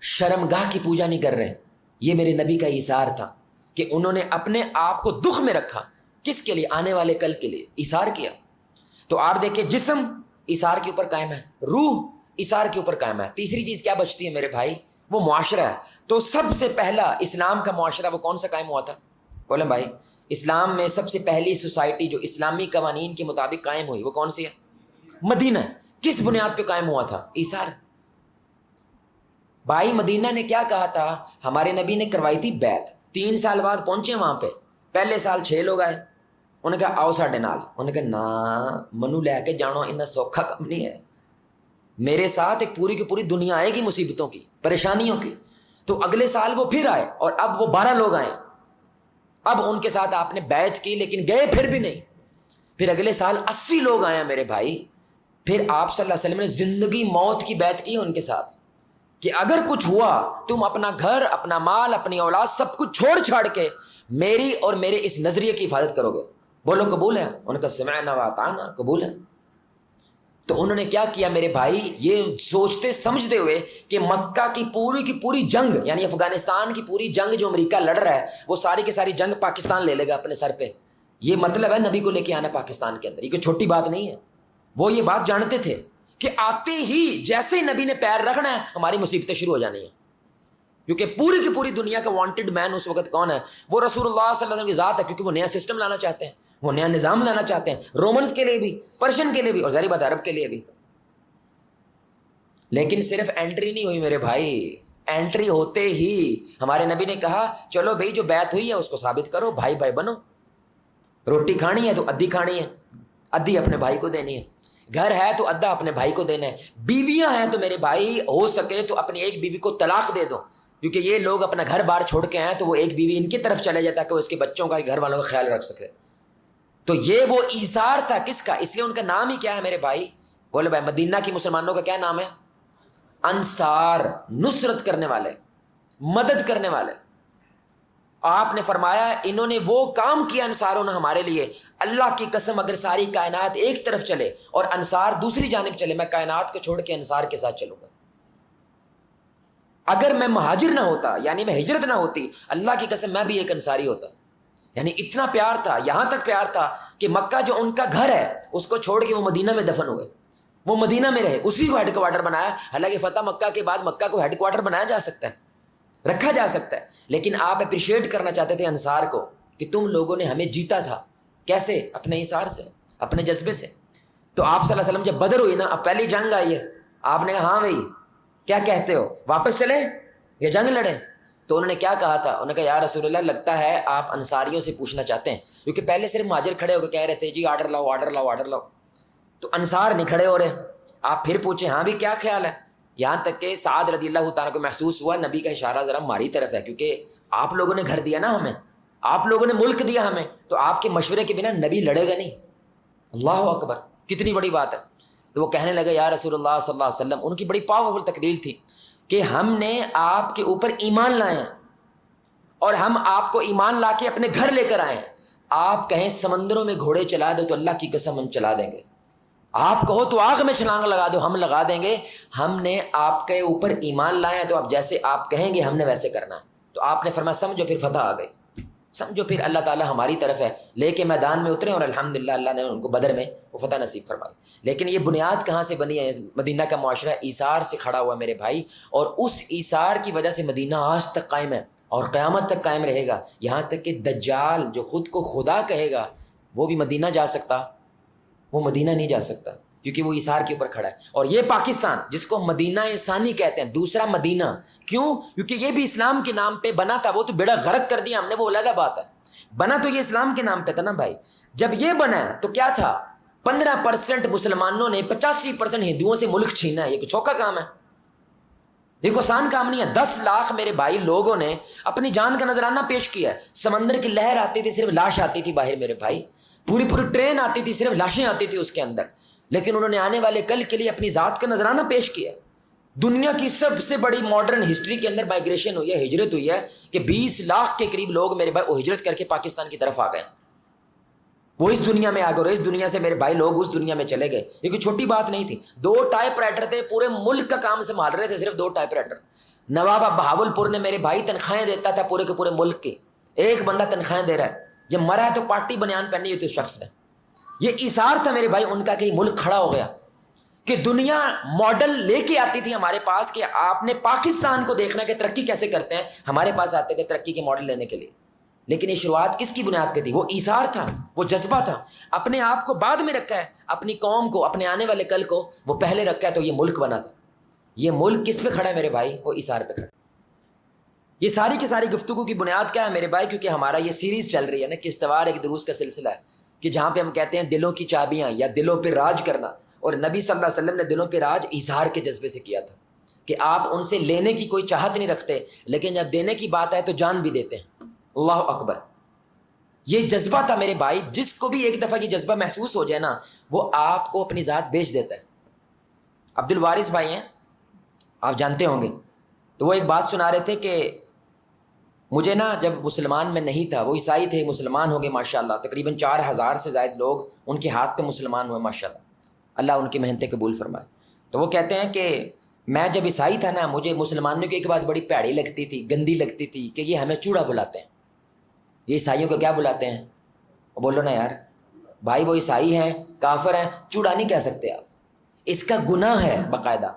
شرمگاہ کی پوجا نہیں کر رہے. یہ میرے نبی کا ایثار تھا کہ انہوں نے اپنے آپ کو دکھ میں رکھا. کس کے لیے؟ آنے والے کل کے لیے ایثار کیا. تو آپ دیکھیں جسم ایثار کے اوپر قائم ہے، روح ایثار کے اوپر قائم ہے. تیسری چیز کیا بچتی ہے میرے بھائی؟ وہ معاشرہ ہے. تو سب سے پہلا اسلام کا معاشرہ وہ کون سا قائم ہوا تھا؟ بولیں بھائی. اسلام میں سب سے پہلی سوسائٹی جو اسلامی قوانین کے مطابق قائم ہوئی وہ کون سی ہے؟ مدینہ. کس بنیاد پہ قائم ہوا تھا؟ ایثار. بھائی مدینہ نے کیا کہا تھا؟ ہمارے نبی نے کروائی تھی بیعت. 3 سال بعد پہنچے وہاں پہ. پہلے سال 6 لوگ آئے، انہوں نے کہا آؤ ساڈے نال. انہوں نے کہا نا منو لے کے جانو انہیں سوکھا کم نہیں ہے، میرے ساتھ ایک پوری کی پوری دنیا آئے گی مصیبتوں کی، پریشانیوں کی. تو اگلے سال وہ پھر آئے اور اب وہ 12 لوگ آئے. اب ان کے ساتھ آپ نے بیعت کی لیکن گئے پھر بھی نہیں. پھر اگلے سال 80 لوگ آئے ہیں میرے بھائی. پھر آپ صلی اللہ علیہ وسلم نے زندگی موت کی بیعت کی ان کے ساتھ کہ اگر کچھ ہوا تم اپنا گھر، اپنا مال، اپنی اولاد سب کچھ چھوڑ کے میری اور میرے اس نظریے کی حفاظت کرو گے. بولو قبول ہے؟ ان کا سمعنا و اطعنا، قبول ہے. تو انہوں نے کیا کیا میرے بھائی؟ یہ سوچتے سمجھتے ہوئے کہ مکہ کی پوری جنگ، یعنی افغانستان کی پوری جنگ جو امریکہ لڑ رہا ہے وہ ساری کی ساری جنگ پاکستان لے لے گا اپنے سر پہ. یہ مطلب ہے نبی کو لے کے آنا پاکستان کے اندر. یہ کوئی چھوٹی بات نہیں ہے. وہ یہ بات جانتے تھے کہ آتے ہی جیسے ہی نبی نے پیر رکھنا ہے ہماری مصیبتیں شروع ہو جانی ہیں. کیونکہ پوری کی پوری دنیا کا وانٹڈ مین اس وقت کون ہے؟ وہ رسول اللہ صلی اللہ علیہ وسلم کی ذات ہے. کیونکہ وہ نیا سسٹم لانا چاہتے ہیں، وہ نیا نظام لانا چاہتے ہیں، رومنز کے لیے بھی، پرشین کے لیے بھی، اور ظاہر بات عرب کے لیے بھی. لیکن صرف انٹری نہیں ہوئی میرے بھائی. انٹری ہوتے ہی ہمارے نبی نے کہا چلو بھائی جو بیعت ہوئی ہے اس کو ثابت کرو، بھائی بھائی بنو. روٹی کھانی ہے تو ادھی کھانی ہے، ادھی اپنے بھائی کو دینی ہے. گھر ہے تو ادھا اپنے بھائی کو دینا ہے. بیویاں ہیں تو میرے بھائی ہو سکے تو اپنی ایک بیوی کو طلاق دے دو، کیونکہ یہ لوگ اپنا گھر بار چھوڑ کے آئے تو وہ ایک بیوی ان کی طرف چلے جاتا کہ وہ اس کے بچوں کا، گھر والوں کا خیال رکھ سکے. تو یہ وہ ایثار تھا کس کا؟ اس لیے ان کا نام ہی کیا ہے میرے بھائی؟ بولے بھائی مدینہ کی مسلمانوں کا کیا نام ہے؟ انصار. نصرت کرنے والے، مدد کرنے والے. آپ نے فرمایا انہوں نے وہ کام کیا انصاروں نے ہمارے لیے. اللہ کی قسم اگر ساری کائنات ایک طرف چلے اور انصار دوسری جانب چلے، میں کائنات کو چھوڑ کے انصار کے ساتھ چلوں گا. اگر میں مہاجر نہ ہوتا، یعنی میں ہجرت نہ ہوتی، اللہ کی قسم میں بھی ایک انصاری ہوتا. یعنی اتنا پیار تھا، یہاں تک پیار تھا کہ مکہ جو ان کا گھر ہے اس کو چھوڑ کے وہ مدینہ میں دفن ہوئے. وہ مدینہ میں رہے، اسی کو ہیڈ کوارٹر بنایا. حالانکہ فتح مکہ کے بعد مکہ کو ہیڈ کوارٹر بنایا جا سکتا ہے، رکھا جا سکتا ہے، لیکن آپ اپریشیٹ کرنا چاہتے تھے انصار کو کہ تم لوگوں نے ہمیں جیتا تھا. کیسے؟ اپنے ایثار سے، اپنے جذبے سے. تو آپ صلی اللہ علیہ وسلم جب بدر ہوئی نا، اب پہلی جنگ آئی ہے، آپ نے کہا ہاں بھائی کیا کہتے ہو، واپس چلیں یا جنگ لڑیں؟ تو انہوں نے کیا کہا تھا؟ انہوں نے کہا یا رسول اللہ لگتا ہے آپ انصاریوں سے پوچھنا چاہتے ہیں، کیونکہ پہلے صرف مہاجر کھڑے ہو کے کہہ رہے تھے جی آرڈر لاؤ آرڈر لاؤ آرڈر لاؤ، تو انصار نہیں کھڑے ہو رہے. آپ پھر پوچھیں ہاں بھی کیا خیال ہے. یہاں تک کہ سعد رضی اللہ تعالیٰ کو محسوس ہوا نبی کا اشارہ ذرا ہماری طرف ہے، کیونکہ آپ لوگوں نے گھر دیا نا ہمیں، آپ لوگوں نے ملک دیا ہمیں، تو آپ کے مشورے کے بنا نبی لڑے گا نہیں. اللہ اکبر، کتنی بڑی بات ہے. تو وہ کہنے لگے یا رسول اللہ صلی اللہ علیہ وسلم، ان کی بڑی پاورفل تقریر تھی کہ ہم نے آپ کے اوپر ایمان لائے ہیں اور ہم آپ کو ایمان لا کے اپنے گھر لے کر آئے ہیں. آپ کہیں سمندروں میں گھوڑے چلا دو تو اللہ کی قسم ہم چلا دیں گے. آپ کہو تو آگ میں چھلانگ لگا دو، ہم لگا دیں گے. ہم نے آپ کے اوپر ایمان لایا ہے تو آپ جیسے آپ کہیں گے ہم نے ویسے کرنا ہے. تو آپ نے فرمایا سمجھو پھر فتح آ گئی، سمجھو پھر اللہ تعالیٰ ہماری طرف ہے. لے کے میدان میں اترے اور الحمدللہ اللہ نے ان کو بدر میں وہ فتح نصیب فرمائی. لیکن یہ بنیاد کہاں سے بنی ہے؟ مدینہ کا معاشرہ ایثار سے کھڑا ہوا میرے بھائی، اور اس ایثار کی وجہ سے مدینہ آج تک قائم ہے اور قیامت تک قائم رہے گا. یہاں تک کہ دجال جو خود کو خدا کہے گا وہ بھی مدینہ جا سکتا، وہ مدینہ نہیں جا سکتا کیونکہ وہ ایثار کے اوپر کھڑا ہے. اور یہ پاکستان جس کو مدینہ ثانی کہتے ہیں، دوسرا مدینہ، کیوں؟ کیونکہ یہ بھی اسلام کے نام پہ بنا تھا. وہ تو بیڑا غرق کر دیا ہم نے، وہ علیحدہ بات ہے. بنا تو یہ اسلام کے نام پہ تھا نا بھائی. جب یہ بنا تو کیا تھا؟ 15% مسلمانوں نے 85% ہندوؤں سے ملک چھینا ہے. یہ کوئی چوکا کام ہے؟ یہ کوئی آسان کام نہیں ہے. 10 لاکھ میرے بھائی لوگوں نے اپنی جان کا نذرانہ پیش کیا ہے. سمندر کی لہر آتی تھی، صرف لاش آتی تھی باہر میرے بھائی. پوری ٹرین آتی تھی، صرف لاشیں آتی تھی اس کے اندر. لیکن انہوں نے آنے والے کل کے لیے اپنی ذات کا نذرانہ پیش کیا. دنیا کی سب سے بڑی ماڈرن ہسٹری کے اندر مائگریشن ہوئی ہے، ہجرت ہوئی ہے کہ 20 لاکھ کے قریب لوگ میرے بھائی وہ ہجرت کر کے پاکستان کی طرف آ گئے. وہ اس دنیا میں آ گئے اور اس دنیا سے میرے بھائی لوگ اس دنیا میں چلے گئے. یہ کوئی چھوٹی بات نہیں تھی. 2 ٹائپ رائٹر تھے، پورے ملک کا کام سنبھال رہے تھے، صرف 2 ٹائپ رائٹر. نواب بہاول پور نے میرے بھائی تنخواہیں دیتا تھا پورے کے پورے ملک کی. ایک بندہ تنخواہیں دے رہا ہے، جب مرا ہے تو پارٹی بنیان پہنی ہوئی تھی اس شخص نے. یہ ایثار تھا میرے بھائی ان کا کہ یہ ملک کھڑا ہو گیا کہ دنیا ماڈل لے کے آتی تھی ہمارے پاس کہ آپ نے پاکستان کو دیکھنا کہ ترقی کیسے کرتے ہیں. ہمارے پاس آتے تھے ترقی کے ماڈل لینے کے لیے. لیکن یہ شروعات کس کی بنیاد پہ تھی؟ وہ ایثار تھا، وہ جذبہ تھا. اپنے آپ کو بعد میں رکھا ہے، اپنی قوم کو، اپنے آنے والے کل کو وہ پہلے رکھا ہے. تو یہ ملک بنا تھا. یہ ملک کس پہ کھڑا ہے میرے بھائی؟ وہ ایثار پہ کھڑا. یہ ساری کی ساری گفتگو کی بنیاد کیا ہے میرے بھائی؟ کیونکہ ہمارا یہ سیریز چل رہی ہے نا کستوار ایک دروس کا سلسلہ ہے کہ جہاں پہ ہم کہتے ہیں دلوں کی چابیاں یا دلوں پہ راج کرنا. اور نبی صلی اللہ علیہ وسلم نے دلوں پہ راج ایثار کے جذبے سے کیا تھا کہ آپ ان سے لینے کی کوئی چاہت نہیں رکھتے، لیکن جب دینے کی بات آئے تو جان بھی دیتے ہیں. اللہ اکبر. یہ جذبہ تھا میرے بھائی. جس کو بھی ایک دفعہ یہ جذبہ محسوس ہو جائے نا وہ آپ کو اپنی ذات بیچ دیتا ہے. عبد الوارث بھائی ہیں، آپ جانتے ہوں گے. تو وہ ایک بات سنا رہے تھے کہ مجھے نا جب مسلمان میں نہیں تھا، وہ عیسائی تھے، مسلمان ہو گئے ماشاءاللہ. تقریباً 4000 سے زائد لوگ ان کے ہاتھ پہ مسلمان ہوئے ماشاءاللہ. اللہ ان کی محنتیں قبول فرمائے. تو وہ کہتے ہیں کہ میں جب عیسائی تھا نا مجھے مسلمانوں کی ایک بات بڑی پیڑی لگتی تھی، گندی لگتی تھی کہ یہ ہمیں چوڑا بلاتے ہیں. یہ عیسائیوں کو کیا بلاتے ہیں؟ بولو نا یار بھائی، وہ عیسائی ہیں، کافر ہیں، چوڑا نہیں کہہ سکتے آپ. اس کا گناہ ہے باقاعدہ.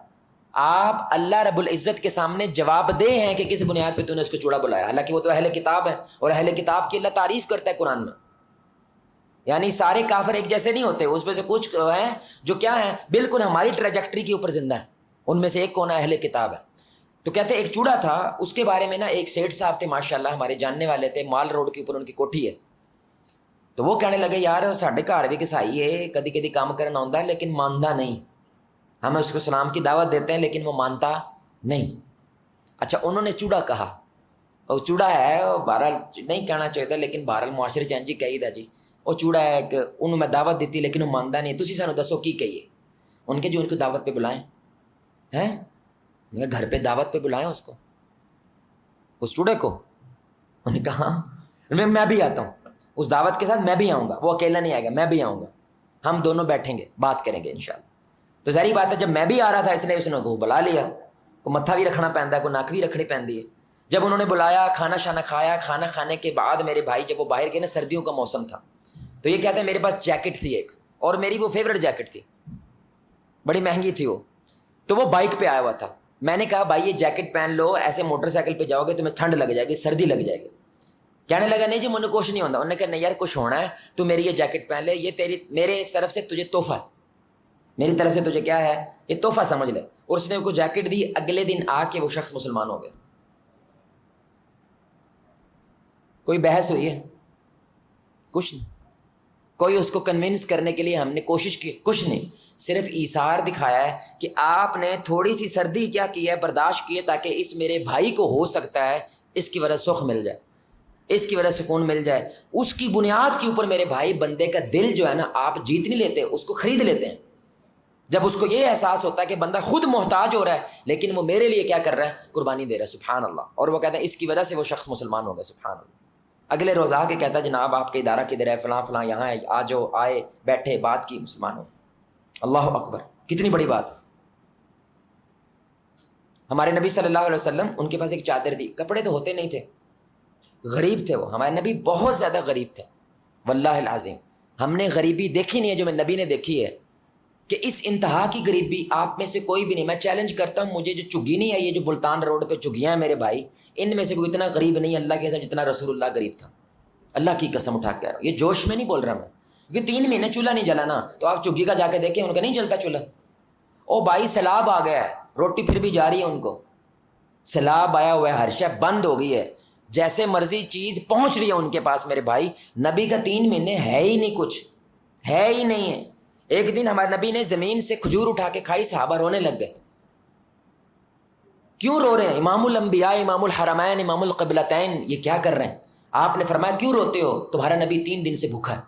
آپ اللہ رب العزت کے سامنے جواب دہ ہیں کہ کس بنیاد پہ تو نے اس کو چوڑا بلایا، حالانکہ وہ تو اہل کتاب ہے اور اہل کتاب کی اللہ تعریف کرتا ہے قرآن میں. یعنی سارے کافر ایک جیسے نہیں ہوتے، اس میں سے کچھ ہیں جو کیا ہیں بالکل ہماری ٹریجیکٹری کے اوپر زندہ ہیں. ان میں سے ایک کون ہے؟ اہل کتاب ہے. تو کہتے ایک چوڑا تھا، اس کے بارے میں نا ایک سیٹھ صاحب تھے ماشاءاللہ ہمارے جاننے والے تھے، مال روڈ کے اوپر ان کی کوٹھی ہے. تو وہ کہنے لگے یار ساڈے گھر بھی کسائی ہے، کدی کدی کام کرنا آتا ہے لیکن مانتا نہیں. ہم اس کو سلام کی دعوت دیتے ہیں لیکن وہ مانتا نہیں. اچھا انہوں نے چوڑا کہا. وہ چوڑا ہے، بہرحال نہیں کہنا چاہیے لیکن بہرحال معاشرے چین جی کہی دا جی وہ چوڑا ہے کہ انہوں میں دعوت دیتی لیکن وہ مانتا نہیں. تسی سانو دسو کی کہیے؟ ان کے جو ان کو دعوت پہ بلائیں ہیں، گھر پہ دعوت پہ بلائیں اس کو، اس چوڑے کو. انہوں نے کہا میں بھی آتا ہوں اس دعوت کے ساتھ، میں بھی آؤں گا. وہ اکیلا نہیں آئے گا، میں بھی آؤں گا، ہم دونوں بیٹھیں گے بات کریں گے انشاءاللہ. تو ظاہری بات ہے جب میں بھی آ رہا تھا اس نے کو بلا لیا. کو متھا بھی رکھنا پہنتا ہے، کو ناک بھی رکھنی پہنتی ہے. جب انہوں نے بلایا، کھانا شانا کھایا. کھانا کھانے کے بعد میرے بھائی جب وہ باہر گئے نا، سردیوں کا موسم تھا، تو یہ کہتے ہیں میرے پاس جیکٹ تھی ایک، اور میری وہ فیوریٹ جیکٹ تھی، بڑی مہنگی تھی وہ. تو وہ بائک پہ آیا ہوا تھا. میں نے کہا بھائی یہ جیکٹ پہن لو، ایسے موٹر سائیکل پہ جاؤ گے تمہیں ٹھنڈ لگ جائے گی، سردی لگ جائے گی. کہنے لگا نہیں جی مجھے کچھ نہیں ہوتا. انہوں نے کہا نہیں یار کچھ ہونا ہے، تو میری یہ جیکٹ پہن لے، یہ تیری میرے طرف سے تجھے تحفہ ہے، میری طرف سے تجھے کیا ہے یہ تحفہ سمجھ لے. اور اس نے کو جیکٹ دی. اگلے دن آ کے وہ شخص مسلمان ہو گیا. کوئی بحث ہوئی ہے؟ کچھ نہیں. کوئی اس کو کنونس کرنے کے لیے ہم نے کوشش کی؟ کچھ نہیں. صرف ایثار دکھایا ہے کہ آپ نے تھوڑی سی سردی کیا کی ہے، برداشت کی ہے تاکہ اس میرے بھائی کو ہو سکتا ہے اس کی وجہ سکھ مل جائے، اس کی وجہ سکون مل جائے. اس کی بنیاد کے اوپر میرے بھائی بندے کا دل جو ہے نا آپ جیت نہیں لیتے، اس کو خرید لیتے ہیں. جب اس کو یہ احساس ہوتا ہے کہ بندہ خود محتاج ہو رہا ہے لیکن وہ میرے لیے کیا کر رہا ہے؟ قربانی دے رہا ہے. سبحان اللہ. اور وہ کہتے ہیں اس کی وجہ سے وہ شخص مسلمان ہو گیا. سبحان اللہ. اگلے روز آ کے کہتا ہے جناب آپ کا ادارہ کدھر ہے، فلاں فلاں یہاں ہے، آ جاؤ. آئے، بیٹھے، بات کی، مسلمان ہو. اللہ اکبر. کتنی بڑی بات. ہمارے نبی صلی اللہ علیہ وسلم ان کے پاس ایک چادر تھی، کپڑے تو ہوتے نہیں تھے، غریب تھے وہ. ہمارے نبی بہت زیادہ غریب تھے واللہ العظیم. ہم نے غریبی دیکھی نہیں ہے جو میں نبی نے دیکھی ہے، کہ اس انتہا کی غریبی آپ میں سے کوئی بھی نہیں. میں چیلنج کرتا ہوں، مجھے جو چگی نہیں ہے، یہ جو ملتان روڈ پہ چگیاں ہیں میرے بھائی، ان میں سے کوئی اتنا غریب نہیں اللہ کی قسم جتنا رسول اللہ غریب تھا. اللہ کی قسم اٹھا کے کہہ رہا ہوں، یہ جوش میں نہیں بول رہا میں. کیونکہ 3 مہینے چولہا نہیں جلا نا، تو آپ چگی کا جا کے دیکھیں ان کا نہیں جلتا چولہا. او بھائی سیلاب آ گیا ہے، روٹی پھر بھی جا رہی ہے ان کو. سیلاب آیا ہوا ہے، ہر شے بند ہو گئی ہے، جیسے مرضی چیز پہنچ رہی ہے ان کے پاس. میرے بھائی نبی کا 3 مہینے ہے ہی نہیں، کچھ ہے ہی نہیں ہے. ایک دن ہمارے نبی نے زمین سے کھجور اٹھا کے کھائی، صحابہ رونے لگ گئے. کیوں رو رہے ہیں؟ امام الانبیاء، امام الحرمین، امام القبلتین یہ کیا کر رہے ہیں؟ آپ نے فرمایا کیوں روتے ہو؟ تمہارا نبی 3 دن سے بھوکا ہے.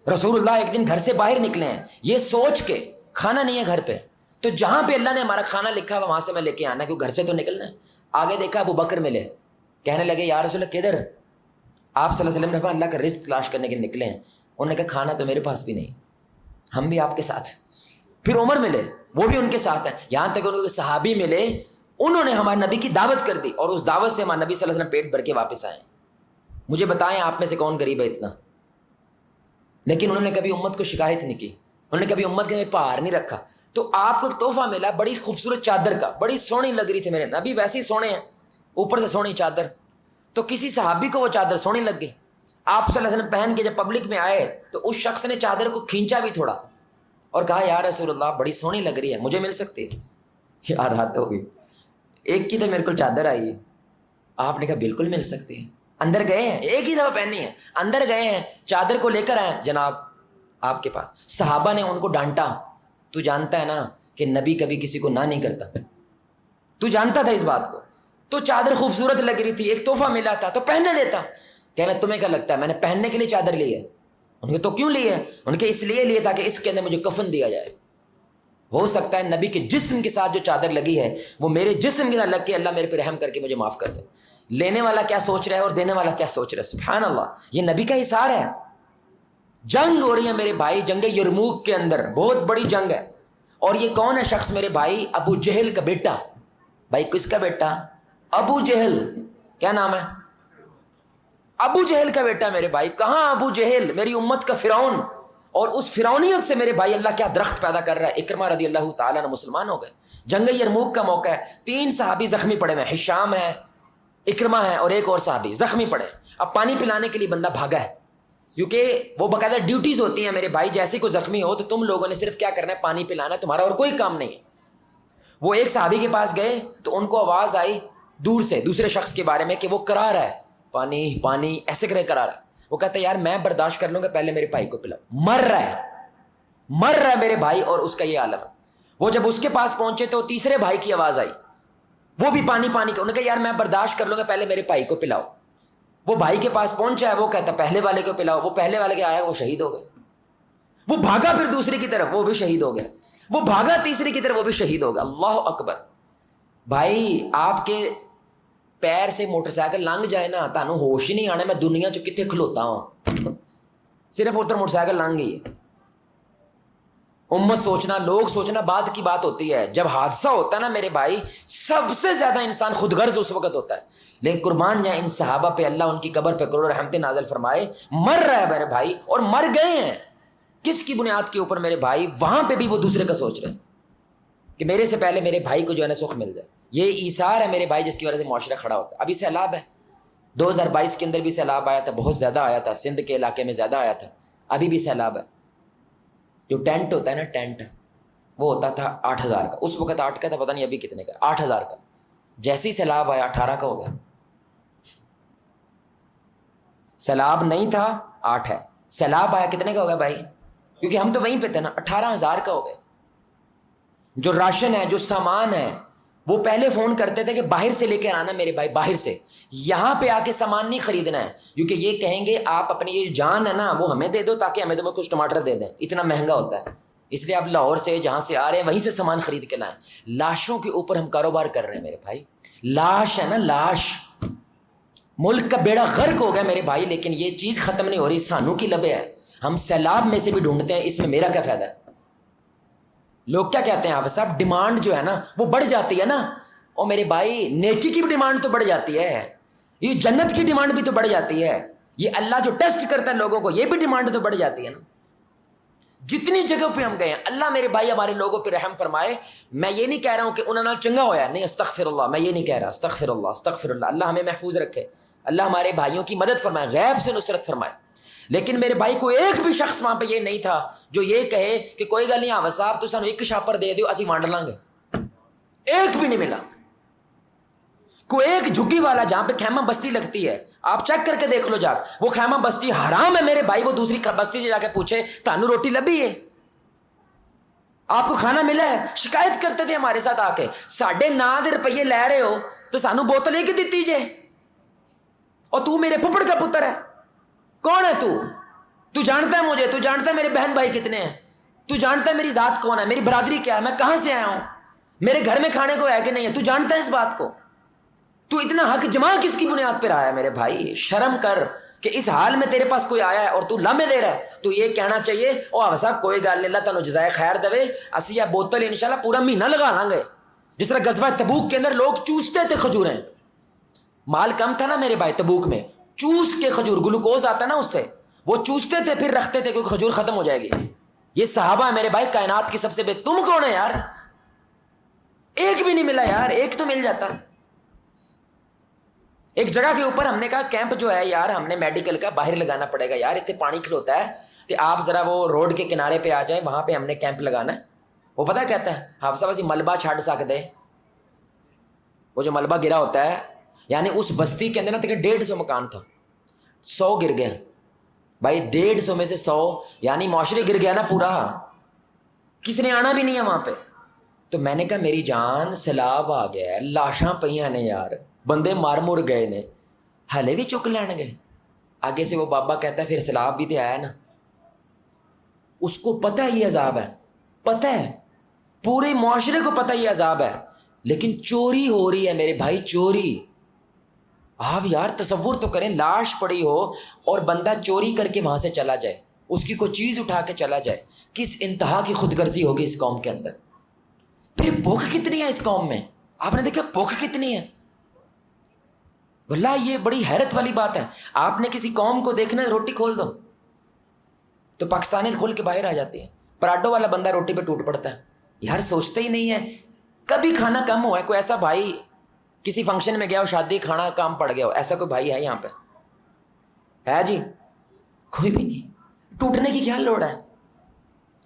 رسول اللہ ایک دن گھر سے باہر نکلے ہیں یہ سوچ کے کھانا نہیں ہے گھر پہ، تو جہاں پہ اللہ نے ہمارا کھانا لکھا ہوا وہاں سے میں لے کے آنا، کیونکہ گھر سے تو نکلنا ہے۔ آگے دیکھا ابو بکر ملے، کہنے لگے یا رسول اللہ کدھر؟ آپ صلی اللہ علیہ وسلم نے فرمایا اللہ کا رزق تلاش کرنے کے نکلے ہیں۔ انہوں نے کہا کھانا تو میرے پاس بھی نہیں، ہم بھی آپ کے ساتھ۔ پھر عمر ملے، وہ بھی ان کے ساتھ ہیں، یہاں تک ان کو صحابی ملے، انہوں نے ہمارے نبی کی دعوت کر دی، اور اس دعوت سے ہمارے نبی صلی اللہ علیہ وسلم پیٹ بھر کے واپس آئے۔ مجھے بتائیں آپ میں سے کون غریب ہے اتنا؟ لیکن انہوں نے کبھی امت کو شکایت نہیں کی، انہوں نے کبھی امت کے پہاڑ نہیں رکھا۔ تو آپ کو ایک تحفہ ملا بڑی خوبصورت چادر کا، بڑی سونی لگ رہی تھی، میرے نبی ویسے ہی سونے ہیں، اوپر سے سونی چادر، تو کسی صحابی کو وہ چادر سونی لگ گئی۔ آپ صلی اللہ علیہ وسلم پہن کے جب پبلک میں آئے تو اس شخص نے چادر کو کھینچا بھی تھوڑا اور کہا یا رسول اللہ بڑی سونی لگ رہی ہے، مجھے مل سکتی ہے؟ یار ہاتھ ہو گئی، ایک کی تو میرے کو چادر آئی ہے۔ آپ نے کہا بالکل مل سکتی ہے۔ اندر گئے ہیں، ایک ہی دفعہ پہنی ہے، اندر گئے ہیں، چادر کو لے کر آئے جناب آپ کے پاس۔ صحابہ نے ان کو ڈانٹا، تو جانتا ہے نا کہ نبی کبھی کسی کو نہ نہیں کرتا، تو جانتا تھا اس بات کو، تو چادر خوبصورت لگ رہی تھی، ایک تحفہ ملا تھا تو پہننے دیتا۔ کہنا تمہیں کیا لگتا ہے میں نے پہننے کے لیے چادر لی ہے؟ ان کے تو کیوں لی ہے؟ ان کے اس لیے لیے تاکہ اس کے اندر مجھے کفن دیا جائے۔ ہو سکتا ہے نبی کے جسم کے ساتھ جو چادر لگی ہے وہ میرے جسم کے ساتھ لگ کے اللہ میرے پہ رحم کر کے مجھے معاف کر دے۔ لینے والا کیا سوچ رہا ہے اور دینے والا کیا سوچ رہا ہے، سبحان اللہ، یہ نبی کا حصار ہے۔ جنگ ہو رہی ہے میرے بھائی، جنگ یرموک کے اندر بہت بڑی جنگ ہے، اور یہ کون ہے شخص میرے بھائی؟ ابو جہل کا بیٹا۔ بھائی کس کا بیٹا؟ ابو جہل۔ کیا نام ہے؟ ابو جہل کا بیٹا میرے بھائی۔ کہاں ابو جہل؟ میری امت کا فرعون، اور اس فرعونیت سے میرے بھائی اللہ کیا درخت پیدا کر رہا ہے۔ اکرمہ رضی اللہ تعالیٰ نے مسلمان ہو گئے، جنگ یرموک کا موقع ہے، 3 صحابی زخمی پڑے ہوئے ہیں، ہشام ہے، اکرمہ ہے اور ایک اور صحابی زخمی پڑے۔ اب پانی پلانے کے لیے بندہ بھاگا ہے، کیونکہ وہ باقاعدہ ڈیوٹیز ہوتی ہیں میرے بھائی، جیسے کوئی زخمی ہو تو تم لوگوں نے صرف کیا کرنا ہے، پانی پلانا ہے، تمہارا اور کوئی کام نہیں ہے۔ وہ ایک صحابی کے پاس گئے تو ان کو آواز آئی دور سے دوسرے شخص کے بارے میں کہ وہ کرا رہا ہے، پانی پانی ایسے کرے کرا رہا ہے۔ وہ کہتا ہے یار میں برداشت کر لوں گا، پہلے میرے بھائی کو پلاؤ۔ مر رہا ہے میرے بھائی، اور اس کا یہ عالم ہے۔ وہ جب اس کے پاس پہنچے تو تیسرے بھائی کی آواز آئی، وہ بھی پانی پانی کا، انہوں نے کہا یار میں برداشت کر لوں گا، پہلے میرے بھائی کو پلاؤ۔ وہ بھائی کے پاس پہنچا ہے، وہ کہتا پہلے والے کو پلاؤ، وہ پہلے والے کے آیا، وہ شہید ہو گئے۔ وہ بھاگا پھر دوسری کی طرف، وہ بھی شہید ہو گیا۔ وہ بھاگا تیسری کی طرف، وہ بھی شہید ہو گیا۔ اللہ اکبر۔ بھائی آپ کے پیر سے موٹر سائیکل لنگ جائے نا، تانوں ہوش ہی نہیں آنا میں دنیا چ کتنے کھلوتا ہوں، صرف ادھر موٹر سائیکل لنگ گئی ہے۔ امت سوچنا، لوگ سوچنا بعد کی بات ہوتی ہے، جب حادثہ ہوتا ہے نا میرے بھائی، سب سے زیادہ انسان خود غرض اس وقت ہوتا ہے۔ لیکن قربان جائیں ان صحابہ پہ، اللہ ان کی قبر پہ کروڑوں رحمتیں نازل فرمائے۔ مر رہا ہے میرے بھائی، اور مر گئے ہیں کس کی بنیاد کے اوپر میرے بھائی؟ وہاں پہ بھی وہ دوسرے کا سوچ رہے ہیں کہ میرے سے پہلے میرے بھائی کو جو ہے نا سکھ مل جائے۔ یہ ایثار ہے میرے بھائی جس کی وجہ سے معاشرہ کھڑا ہوتا ہے۔ ابھی سیلاب ہے، 2022 کے اندر بھی سیلاب آیا تھا، بہت زیادہ آیا تھا، سندھ کے علاقے میں زیادہ آیا تھا، ابھی بھی سیلاب ہے۔ جو ٹینٹ ہوتا ہے نا، ٹینٹ وہ ہوتا تھا 8,000 کا، اس وقت 8 کا تھا، پتہ نہیں ابھی کتنے کا، 8,000 کا۔ جیسے ہی سیلاب آیا 18 کا ہو گیا۔ سیلاب نہیں تھا 8 ہے، سیلاب آیا کتنے کا ہو گیا بھائی؟ کیونکہ ہم تو وہیں پہ تھے نا، 18,000 کا ہو گیا۔ جو راشن ہے، جو سامان ہے، وہ پہلے فون کرتے تھے کہ باہر سے لے کے آنا میرے بھائی، باہر سے، یہاں پہ آ کے سامان نہیں خریدنا ہے، کیونکہ یہ کہیں گے آپ اپنی یہ جان ہے نا وہ ہمیں دے دو تاکہ ہمیں تمہیں کچھ ٹماٹر دے دیں، اتنا مہنگا ہوتا ہے، اس لیے آپ لاہور سے جہاں سے آ رہے ہیں وہیں سے سامان خرید کے لائیں۔ لاشوں کے اوپر ہم کاروبار کر رہے ہیں میرے بھائی، لاش ہے نا، لاش، ملک کا بیڑا غرق ہو گیا میرے بھائی، لیکن یہ چیز ختم نہیں ہو رہی، سانوں کی لبے ہے، ہم سیلاب میں سے بھی ڈھونڈتے ہیں، اس میں میرا کیا فائدہ ہے؟ لوگ کیا کہتے ہیں آپ صاحب، ڈیمانڈ جو ہے نا وہ بڑھ جاتی ہے نا، اور میرے بھائی نیکی کی بھی ڈیمانڈ تو بڑھ جاتی ہے، یہ جنت کی ڈیمانڈ بھی تو بڑھ جاتی ہے، یہ اللہ جو ٹیسٹ کرتا ہے لوگوں کو، یہ بھی ڈیمانڈ تو بڑھ جاتی ہے نا۔ جتنی جگہ پہ ہم گئے ہیں، اللہ میرے بھائی ہمارے لوگوں پہ رحم فرمائے۔ میں یہ نہیں کہہ رہا ہوں کہ انہوں نے چنگا ہویا، نہیں، استغفر اللہ، میں یہ نہیں کہہ رہا، استغفر اللہ، استغفر اللہ، اللہ ہمیں محفوظ رکھے، اللہ ہمارے بھائیوں کی مدد فرمائے، غیب سے نصرت فرمائے۔ لیکن میرے بھائی کو ایک بھی شخص وہاں پہ یہ نہیں تھا جو یہ کہے کہ کوئی گل نہیں آوا صاحب تو سانو ایک شاپر دے دیو اسی وانڈ لیں گے، ایک بھی نہیں ملا۔ کوئی ایک جھگی والا جہاں پہ خیمہ بستی لگتی ہے، آپ چیک کر کے دیکھ لو جا، وہ خیمہ بستی حرام ہے میرے بھائی، وہ دوسری بستی سے جا کے پوچھے تانوں روٹی لبھی ہے، آپ کو کھانا ملا ہے؟ شکایت کرتے تھے ہمارے ساتھ آ کے، 9.5 روپیے لے رہے ہو تو سانو بوتل ایک دیتی جے، اور تو میرے پھپڑ کا پتر ہے، کون ہے تو تو جانتا ہے مجھے, تو جانتا ہے میرے بہن بھائی کتنے ہیں, تو جانتا ہے میری ذات کون ہے, میری برادری کیا ہے, میں کہاں سے آیا ہوں, میرے گھر میں کھانے کو ہے کہ نہیں ہے, تو جانتا ہے اس بات کو. تو اتنا حق جمع کس کی بنیاد پر آیا ہے میرے بھائی؟ شرم کر کہ اس حال میں تیرے پاس کوئی آیا ہے اور تو لمحے دے رہا ہے. تو یہ کہنا چاہیے او آبا صاحب کوئی گل نہیں, اللہ تعالیٰ جزائے خیر دے, اسی یہ بوتل انشاءاللہ پورا مہینہ لگا لیں گے. جس طرح غزوہ تبوک کے اندر لوگ چوستے تھے کھجوریں, مال کم تھا نا میرے بھائی تبوک میں, چوس کے کھجور, گلوکوز آتا نا اس سے, وہ چوستے تھے پھر رکھتے تھے کیونکہ کھجور ختم ہو جائے گی. یہ صحابہ ہے میرے بھائی کائنات کی سب سے تم کون ہے یار؟ ایک بھی نہیں ملا یار, ایک تو مل جاتا. ایک جگہ کے اوپر ہم نے کہا کیمپ جو ہے یار ہم نے میڈیکل کا باہر لگانا پڑے گا یار, اتنے پانی کھلوتا ہے, تو آپ ذرا وہ روڈ کے کنارے پہ آ جائیں, وہاں پہ ہم نے کیمپ لگانا ہے. وہ پتہ کہتا ہے حافظ صاحب اسی ملبہ چھڈ سکتے, وہ جو ملبہ گرا ہوتا ہے, یعنی اس بستی کے اندر نا 150 مکان تھا, 100 گر گیا بھائی, 150 میں سے 100 یعنی معاشرے گر گیا نا پورا, کس نے آنا بھی نہیں ہے وہاں پہ. تو میں نے کہا میری جان سیلاب آ گیا ہے, لاشاں پئیاں نے یار, بندے مر مر گئے نے, ہلے بھی چک لین گے. آگے سے وہ بابا کہتا ہے پھر سیلاب بھی تو آیا نا. اس کو پتہ ہے یہ عذاب ہے, پتہ ہے, پورے معاشرے کو پتہ یہ عذاب ہے, لیکن چوری ہو رہی ہے میرے بھائی, چوری. آپ یار تصور تو کریں, لاش پڑی ہو اور بندہ چوری کر کے وہاں سے چلا جائے, اس کی کوئی چیز اٹھا کے چلا جائے. کس انتہا کی خود غرضی ہوگی اس قوم کے اندر. پھر بھوک کتنی ہے اس قوم میں, آپ نے دیکھا بھوک کتنی ہے. واللہ یہ بڑی حیرت والی بات ہے. آپ نے کسی قوم کو دیکھنا ہے, روٹی کھول دو تو پاکستانی کھول کے باہر آ جاتی ہے. پراڈو والا بندہ روٹی پہ ٹوٹ پڑتا ہے. یار سوچتے ہی نہیں ہے, کبھی کھانا کم ہوا ہے؟ کوئی ایسا بھائی کسی فنکشن میں گیا ہو, شادی, کھانا کام پڑ گیا ہو, ایسا کوئی بھائی ہے یہاں پہ؟ ہے جی؟ کوئی بھی نہیں. ٹوٹنے کی کیا لوڑ ہے؟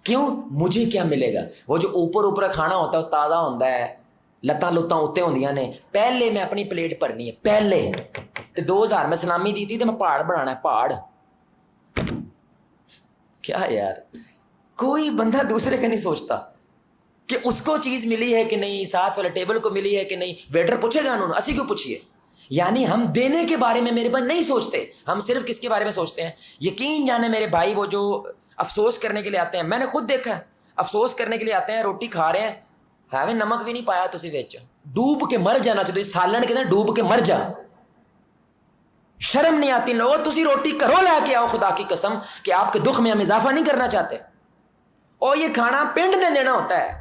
کیوں؟ مجھے کیا ملے گا؟ وہ جو اوپر کھانا ہوتا ہے وہ تازہ ہوتا ہے, لتاں اتنے ہوندیاں نے, پہلے میں اپنی پلیٹ بھرنی ہے, پہلے تے 2000 میں سلامی دی تھی تو میں پہاڑ بنانا ہے, پہاڑ. کیا یار, کوئی بندہ دوسرے کا نہیں سوچتا کہ اس کو چیز ملی ہے کہ نہیں, ساتھ والے ٹیبل کو ملی ہے کہ نہیں. ویٹر پوچھے گا انہوں نے, اسی کو پوچھیے. یعنی ہم دینے کے بارے میں میرے بھائی نہیں سوچتے, ہم صرف کس کے بارے میں سوچتے ہیں؟ یقین جانے میرے بھائی, وہ جو افسوس کرنے کے لیے آتے ہیں, میں نے خود دیکھا ہے, افسوس کرنے کے لیے آتے ہیں, روٹی کھا رہے ہیں, ہمیں نمک بھی نہیں پایا, تسی وچ ڈوب کے مر جانا چاہتے, سالن کے اندر ڈوب کے مر جا. شرم نہیں آتی لوگوں, تسی روٹی کرو لے کے آؤ, خدا کی قسم کہ آپ کے دکھ میں ہم اضافہ نہیں کرنا چاہتے. اور یہ کھانا پنڈ نے دینا ہوتا ہے,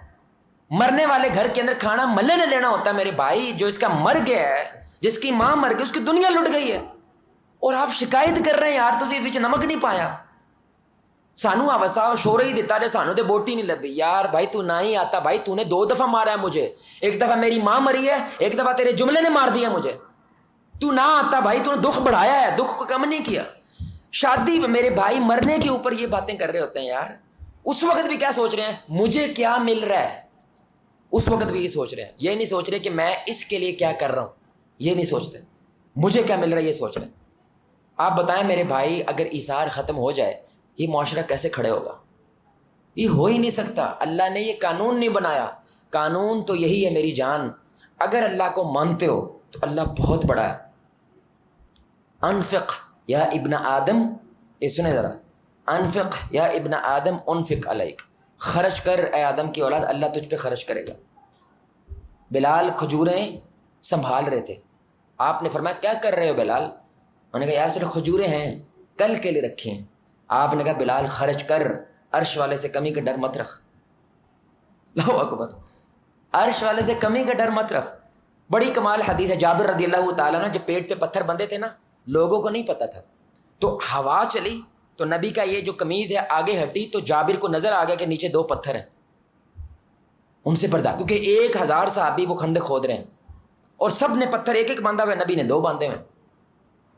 مرنے والے گھر کے اندر کھانا ملے نے دینا ہوتا ہے میرے بھائی. جو اس کا مر گیا ہے, جس کی ماں مر گئی, اس کی دنیا لٹ گئی ہے, اور آپ شکایت کر رہے ہیں یار تسی وچ نمک نہیں پایا. سانو آوسا شور ہی دیتا رہے, سانو تے بوٹی نہیں لبھی. یار بھائی تو نہ ہی آتا بھائی, تو نے 2 دفعہ مارا ہے مجھے, ایک دفعہ میری ماں مری ہے, ایک دفعہ تیرے جملے نے مار دیا مجھے. تو نہ آتا بھائی, تو نے دکھ بڑھایا ہے, دکھ کو کم نہیں کیا. شادی میں میرے بھائی مرنے کے اوپر یہ باتیں کر رہے ہوتے ہیں یار. اس وقت بھی کیا سوچ رہے ہیں؟ مجھے کیا مل رہا ہے. اس وقت بھی یہ سوچ رہے ہیں, یہ نہیں سوچ رہے کہ میں اس کے لیے کیا کر رہا ہوں, یہ نہیں سوچتے. مجھے کیا مل رہا ہے یہ سوچ رہے ہیں. آپ بتائیں میرے بھائی, اگر ایثار ختم ہو جائے یہ معاشرہ کیسے کھڑے ہوگا؟ یہ ہو ہی نہیں سکتا. اللہ نے یہ قانون نہیں بنایا. قانون تو یہی ہے میری جان, اگر اللہ کو مانتے ہو تو اللہ بہت بڑا ہے. انفق یا ابن آدم, یہ سنیں ذرا, انفق یا ابن آدم انفق علیک, خرچ کر اے آدم کی اولاد, اللہ تجھ پہ خرچ کرے گا. بلال کھجوریں سنبھال رہے تھے, آپ نے فرمایا کیا کر رہے ہو بلال؟ انہوں نے کہا یار صرف کھجوریں ہیں, کل کے لیے رکھی ہیں. آپ نے کہا بلال خرچ کر, عرش والے سے کمی کا ڈر مت رکھ. اللہ اکبر, عرش والے سے کمی کا ڈر مت رکھ. بڑی کمال حدیث ہے. جابر رضی اللہ تعالیٰ نے جب پیٹ پہ پتھر بندھے تھے نا, لوگوں کو نہیں پتا تھا, تو ہوا چلی تو نبی کا یہ جو قمیض ہے آگے ہٹی, تو جابر کو نظر آ گیا کہ نیچے 2 پتھر ہیں. ان سے برداشت, کیونکہ 1000 صحابی وہ خندق کھود رہے ہیں اور سب نے پتھر ایک ایک باندھا ہوا, نبی نے 2 باندھے ہوئے.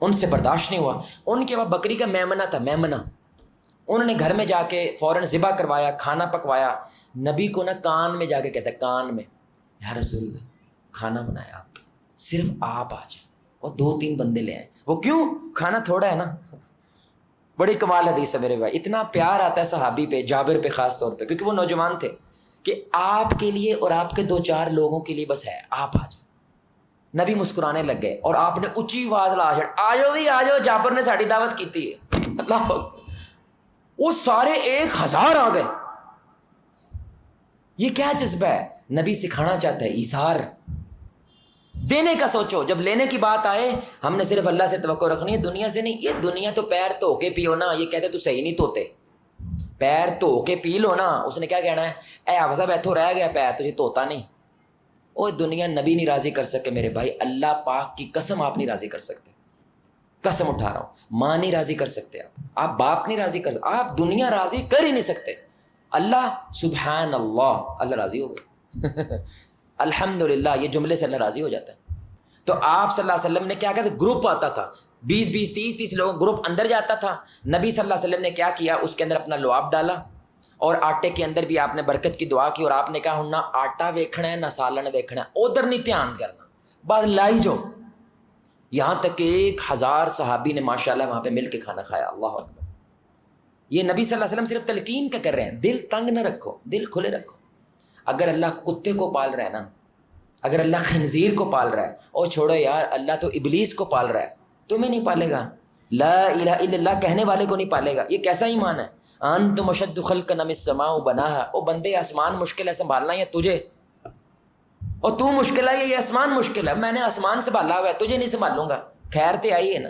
ان سے برداشت نہیں ہوا. ان کے بعد بکری کا میمنہ تھا, میمنہ, انہوں نے گھر میں جا کے فوراً ذبح کروایا, کھانا پکوایا. نبی کو نا کان میں جا کے کہتا ہے, کان میں, یا رسول اللہ کھانا بنایا آپ کے, صرف آپ آ جائیں اور 2-3 بندے لے آئیں. وہ کیوں؟ کھانا تھوڑا ہے نا. بڑی کمال حدیث ہے میرے بھائی. اتنا پیار آتا ہے صحابی پہ, جابر پہ خاص طور پہ, کیونکہ وہ نوجوان تھے, کہ آپ کے لیے اور آپ کے 2-4 لوگوں کے لیے بس ہے, آپ آ جائیں. نبی مسکرانے لگ گئے اور آپ نے اونچی آواز لا چڑھ, آ جاؤ بھی آ جاؤ, جابر نے ساڑی دعوت کی تھی. اللہ وہ سارے 1000 آ گئے. یہ کیا جذبہ ہے؟ نبی سکھانا چاہتا ہے ایثار دینے کا. سوچو جب لینے کی بات آئے ہم نے صرف اللہ سے توقع رکھنی ہے, دنیا سے نہیں. یہ دنیا تو پیر دھو کے پیو نا, یہ کہتے تو صحیح نہیں دھوتے, پیر دھو کے پی لو نا. اس نے کیا کہنا ہے, اے حافظ بیٹھو رہ گیا پیر تجھے دھوتا نہیں. وہ دنیا نبی نہیں راضی کر سکے میرے بھائی, اللہ پاک کی قسم آپ نہیں راضی کر سکتے, قسم اٹھا رہا ہوں. ماں نہیں راضی کر سکتے آپ باپ نہیں راضی کر سکتے, آپ دنیا راضی کر ہی نہیں سکتے. اللہ سبحان اللہ, اللہ راضی ہو گئے. الحمدللہ, یہ جملے سے اللہ راضی ہو جاتا ہے. تو آپ صلی اللہ علیہ وسلم نے کیا کہا تھا, گروپ آتا تھا 20 30 لوگ, گروپ اندر جاتا تھا. نبی صلی اللہ علیہ وسلم نے کیا کیا, اس کے اندر اپنا لعاب ڈالا اور آٹے کے اندر بھی آپ نے برکت کی دعا کی, اور آپ نے کہا ہوں نہ آٹا ویکھنا ہے نہ سالن ویکھنا ہے, ادھر نہیں دھیان کرنا, بس لائی جو. یہاں تک کہ 1000 صحابی نے ماشاءاللہ وہاں پہ مل کے کھانا کھایا. اللہ اکبر. یہ نبی صلی اللہ علیہ وسلم صرف تلقین کا کر رہے ہیں, دل تنگ نہ رکھو, دل کھلے رکھو. اگر اللہ کتے کو پال رہا ہے نا, اگر اللہ خنزیر کو پال رہا ہے, اور چھوڑو یار اللہ تو ابلیس کو پال رہا ہے, تمہیں نہیں پالے گا. لا الہ الا اللہ کہنے والے کو نہیں پالے گا. یہ کیسا ایمان ہے؟ انتم اشد خلقا من السماء بناها. او بندے آسمان مشکل ہے سنبھالنا یا تجھے, اور تو مشکل ہے یہ آسمان مشکل ہے. میں نے آسمان سنبھالا ہوا ہے, تجھے نہیں سنبھالوں گا. خیر تے آئی ہے نا,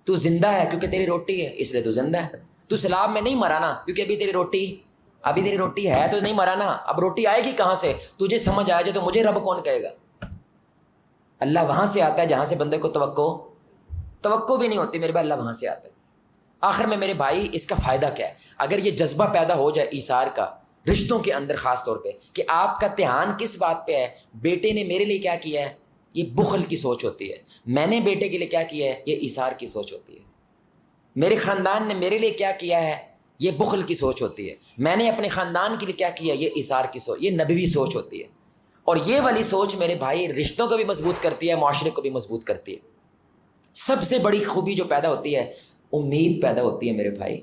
تو زندہ ہے کیونکہ تیری روٹی ہے اس لیے تو زندہ ہے. تو سیلاب میں نہیں مرا نا کیونکہ ابھی تیری روٹی ہے تو نہیں مرا نا. اب روٹی آئے گی کہاں سے؟ تجھے سمجھ آئے جائے تو مجھے رب کون کہے گا. اللہ وہاں سے آتا ہے جہاں سے بندے کو توقع بھی نہیں ہوتی میرے بھائی, اللہ وہاں سے آتا ہے. آخر میں میرے بھائی اس کا فائدہ کیا ہے؟ اگر یہ جذبہ پیدا ہو جائے ایثار کا رشتوں کے اندر, خاص طور پہ کہ آپ کا دھیان کس بات پہ ہے, بیٹے نے میرے لیے کیا کیا ہے, یہ بخل کی سوچ ہوتی ہے. میں نے بیٹے کے لیے کیا کیا ہے, یہ ایثار کی سوچ ہوتی ہے. میرے خاندان نے میرے لیے کیا کیا ہے, یہ بخل کی سوچ ہوتی ہے. میں نے اپنے خاندان کے لیے کیا کیا, یہ ایثار کی سوچ, یہ نبوی سوچ ہوتی ہے. اور یہ والی سوچ میرے بھائی رشتوں کو بھی مضبوط کرتی ہے, معاشرے کو بھی مضبوط کرتی ہے. سب سے بڑی خوبی جو پیدا ہوتی ہے, امید پیدا ہوتی ہے میرے بھائی.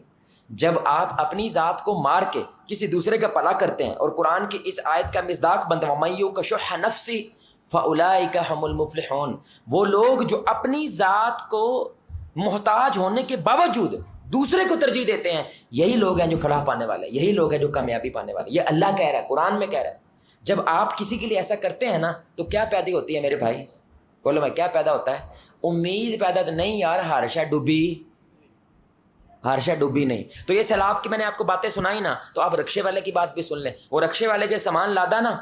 جب آپ اپنی ذات کو مار کے کسی دوسرے کا بھلا کرتے ہیں, اور قرآن کی اس آیت کا مصداق بنتا ہے وَمَن یُوقَ شُحَّ نَفْسِهِ فَأُولَٰئِکَ هُمُ الْمُفْلِحُونَ. وہ لوگ جو اپنی ذات کو محتاج ہونے کے باوجود دوسرے کو ترجیح دیتے ہیں, یہی لوگ ہیں جو فلاح پانے والے, یہی لوگ ہیں جو کامیابی پانے والے. یہ اللہ کہہ رہا ہے, قرآن میں کہہ رہا ہے. جب آپ کسی کے لیے ایسا کرتے ہیں نا تو کیا پیدا ہوتی ہے میرے بھائی, بولو میں کیا پیدا ہوتا ہے؟ امید پیدا. نہیں یار ہارشہ ڈوبی نہیں. تو یہ سیلاب کی میں نے آپ کو باتیں سنائی نا, تو آپ رکشے والے کی بات بھی سن لیں. وہ رکشے والے کے سامان لادا نا,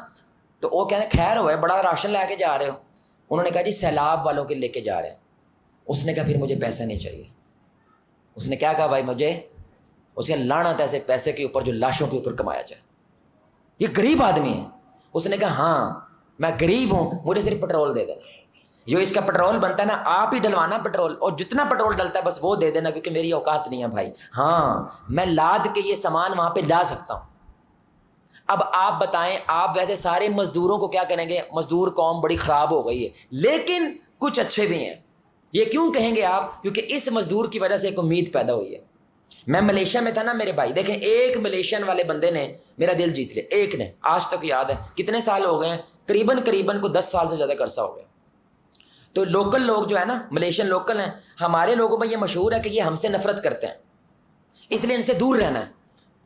تو وہ کہتے ہیں خیر ہوئے بڑا راشن لے کے جا رہے ہو. انہوں نے کہا جی سیلاب والوں کے لے کے جا رہے ہیں. اس نے کہا پھر مجھے پیسہ نہیں چاہیے. اس نے کیا کہا بھائی, مجھے اس کے لعنت ایسے پیسے کے اوپر جو لاشوں کے اوپر کمایا جائے. یہ غریب آدمی ہے. اس نے کہا ہاں میں غریب ہوں, مجھے صرف پٹرول دے دینا. جو اس کا پٹرول بنتا ہے نا آپ ہی ڈلوانا پٹرول, اور جتنا پٹرول ڈلتا ہے بس وہ دے دینا, کیونکہ میری اوقات نہیں ہے بھائی. ہاں میں لاد کے یہ سامان وہاں پہ لا سکتا ہوں. اب آپ بتائیں, آپ ویسے سارے مزدوروں کو کیا کریں گے, مزدور قوم بڑی خراب ہو گئی ہے, لیکن کچھ اچھے بھی ہیں. یہ کیوں کہیں گے آپ؟ کیونکہ اس مزدور کی وجہ سے ایک امید پیدا ہوئی ہے. میں ملیشیا میں تھا نا میرے بھائی, دیکھیں ایک ملیشین والے بندے نے میرا دل جیت لیا, ایک نے, آج تک یاد ہے. کتنے سال ہو گئے ہیں؟ قریباً کو 10 سال سے زیادہ عرصہ ہو گیا. تو لوکل لوگ جو ہے نا, ملیشین لوکل ہیں, ہمارے لوگوں میں یہ مشہور ہے کہ یہ ہم سے نفرت کرتے ہیں, اس لیے ان سے دور رہنا ہے.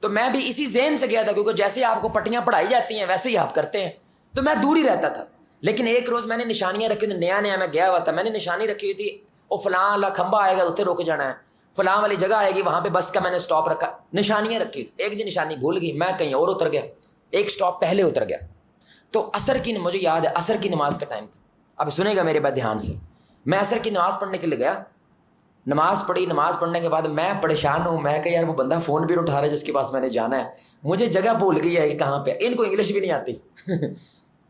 تو میں بھی اسی ذہن سے گیا تھا, کیونکہ جیسے آپ کو پٹیاں پڑھائی جاتی ہیں ویسے ہی آپ کرتے ہیں, تو میں دور ہی رہتا تھا. لیکن ایک روز میں نے نشانیاں رکھی تھی, نیا میں گیا ہوا تھا, میں نے نشانی رکھی ہوئی تھی, وہ فلاں والا کھمبا آئے گا اتنے روک جانا ہے, فلاں والی جگہ آئے گی وہاں پہ بس کا میں نے سٹاپ رکھا, نشانیاں رکھی. ایک دن نشانی بھول گئی, میں کہیں اور اتر گیا, ایک سٹاپ پہلے اتر گیا. تو عصر کی, مجھے یاد ہے عصر کی نماز کا ٹائم تھا. اب سنے گا میرے بات دھیان سے. میں عصر کی نماز پڑھنے کے لیے گیا, نماز پڑھی, نماز پڑھنے کے بعد میں پریشان ہوں. میں کہ یار وہ بندہ فون بھی اٹھا رہا ہے جس کے پاس میں نے جانا ہے, مجھے جگہ بھول گئی ہے کہ کہاں پہ. ان کو انگلش بھی نہیں آتی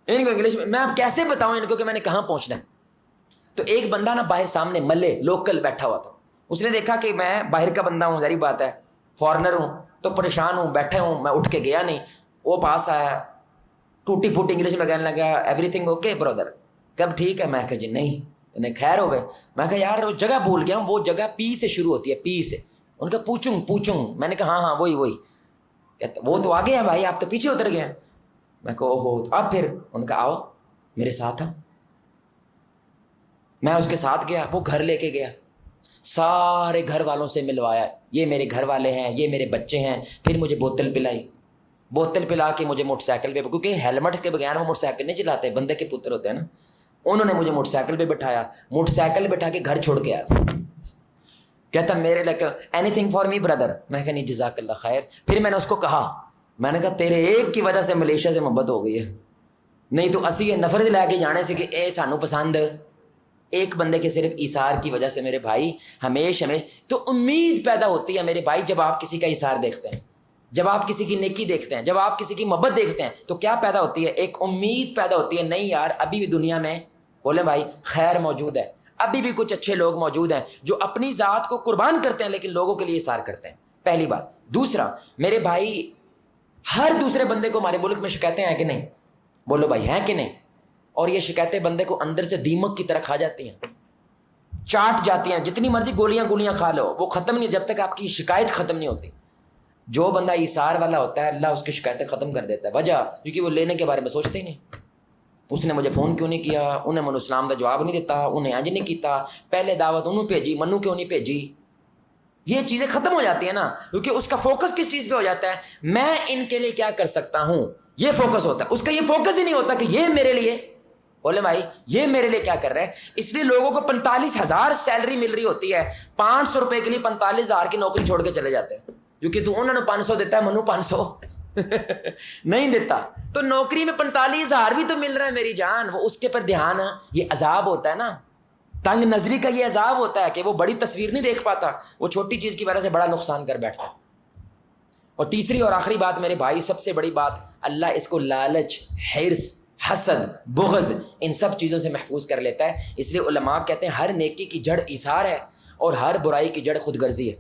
ان کو انگلش میں اب کیسے بتاؤں ان کو کہ میں نے کہاں پہنچنا ہے. تو ایک بندہ نا باہر سامنے ملے لوکل بیٹھا ہوا تھا. اس نے دیکھا کہ میں باہر کا بندہ ہوں, ظاہری بات ہے فارنر ہوں, تو پریشان ہوں, بیٹھے ہوں. میں اٹھ کے گیا نہیں. وہ پاس آیا, ٹوٹی پھوٹی انگلش میں کہنے لگا ایوری تھنگ اوکے برادر, کب ٹھیک ہے. میں کہا جی نہیں, انہیں خیر ہو گئے. میں کہا یار وہ جگہ بھول گیا ہوں, وہ جگہ پی سے شروع ہوتی ہے, پی سے. ان کا پوچھوں. میں نے کہا ہاں وہی. کہتا وہ تو آگے ہیں بھائی, آپ تو پیچھے اتر گئے ہیں. میں کہا اوہو, اب پھر ان کا آؤ میرے ساتھ. میں اس کے ساتھ گیا, وہ گھر لے کے گیا. سارے گھر والوں سے ملوایا، یہ میرے گھر والے ہیں، یہ میرے بچے ہیں، پھر مجھے بوتل پلائی، بوتل پلا کے مجھے موٹر سائیکل پہ، کیونکہ ہیلمٹ کے بغیر وہ موٹر سائیکل نہیں چلاتے، بندے کے پتر ہوتے ہیں نا، انہوں نے مجھے موٹر سائیکل پہ بٹھایا، موٹر سائیکل بٹھا کے گھر چھوڑ کے آیا، کہتا میرے like any thing for me brother, میں کہا نہیں جزاک اللہ خیر۔ پھر میں نے اس کو کہا، میں نے کہا تیرے ایک کی وجہ سے ملیشیا سے محبت ہو گئی ہے، نہیں تو اسی نفرت لے کے جانے سے کہ اے سانو پسند، ایک بندے کے صرف ایثار کی وجہ سے میرے بھائی ہمیشہ تو امید پیدا ہوتی ہے میرے بھائی جب آپ کسی کا ایثار دیکھتے ہیں، جب آپ کسی کی نیکی دیکھتے ہیں، جب آپ کسی کی محبت دیکھتے ہیں تو کیا پیدا ہوتی ہے؟ ایک امید پیدا ہوتی ہے، نہیں یار ابھی بھی دنیا میں بولیں بھائی خیر موجود ہے، ابھی بھی کچھ اچھے لوگ موجود ہیں جو اپنی ذات کو قربان کرتے ہیں لیکن لوگوں کے لیے ایثار کرتے ہیں، پہلی بات۔ دوسرا میرے بھائی، ہر دوسرے بندے کو ہمارے ملک میں شکایتیں ہیں کہ نہیں؟ بولو بھائی ہیں کہ نہیں؟ اور یہ شکایتیں بندے کو اندر سے دیمک کی طرح کھا جاتی ہیں، چاٹ جاتی ہیں، جتنی مرضی گولیاں کھا لو وہ ختم نہیں جب تک آپ کی شکایت ختم نہیں ہوتی۔ جو بندہ ایثار والا ہوتا ہے اللہ اس کی شکایتیں ختم کر دیتا ہے، وجہ کیونکہ وہ لینے کے بارے میں سوچتے ہی نہیں، اس نے مجھے فون کیوں نہیں کیا، انہیں منو اسلام کا جواب نہیں دیتا، انہیں انج نہیں کیتا، پہلے دعوت انہوں بھیجی منو کیوں نہیں بھیجی، یہ چیزیں ختم ہو جاتی ہیں نا، کیونکہ اس کا فوکس کس چیز پہ ہو جاتا ہے؟ میں ان کے لیے کیا کر سکتا ہوں، یہ فوکس ہوتا ہے، اس کا یہ فوکس ہی نہیں ہوتا کہ یہ میرے لیے، بولے بھائی یہ میرے لیے کیا کر رہا ہے۔ اس لیے لوگوں کو 45,000 سیلری مل رہی ہوتی ہے، 500 روپے کے لیے 45,000 کی نوکری چھوڑ کے چلے جاتے ہیں، کیونکہ تو انہوں نے 500 دیتا ہے، منو 500 نہیں دیتا، تو نوکری میں 45,000 بھی تو مل رہا ہے میری جان، وہ اس کے پر دھیان، یہ عذاب ہوتا ہے نا، تنگ نظری کا یہ عذاب ہوتا ہے کہ وہ بڑی تصویر نہیں دیکھ پاتا، وہ چھوٹی چیز کی وجہ سے بڑا نقصان کر بیٹھتا ہے۔ اور تیسری اور آخری بات میرے بھائی، سب سے بڑی بات، اللہ اس کو لالچ، حرص، حسد، بغض، ان سب چیزوں سے محفوظ کر لیتا ہے۔ اس لیے علماء کہتے ہیں ہر نیکی کی جڑ ایثار ہے اور ہر برائی کی جڑ خود غرضی ہے۔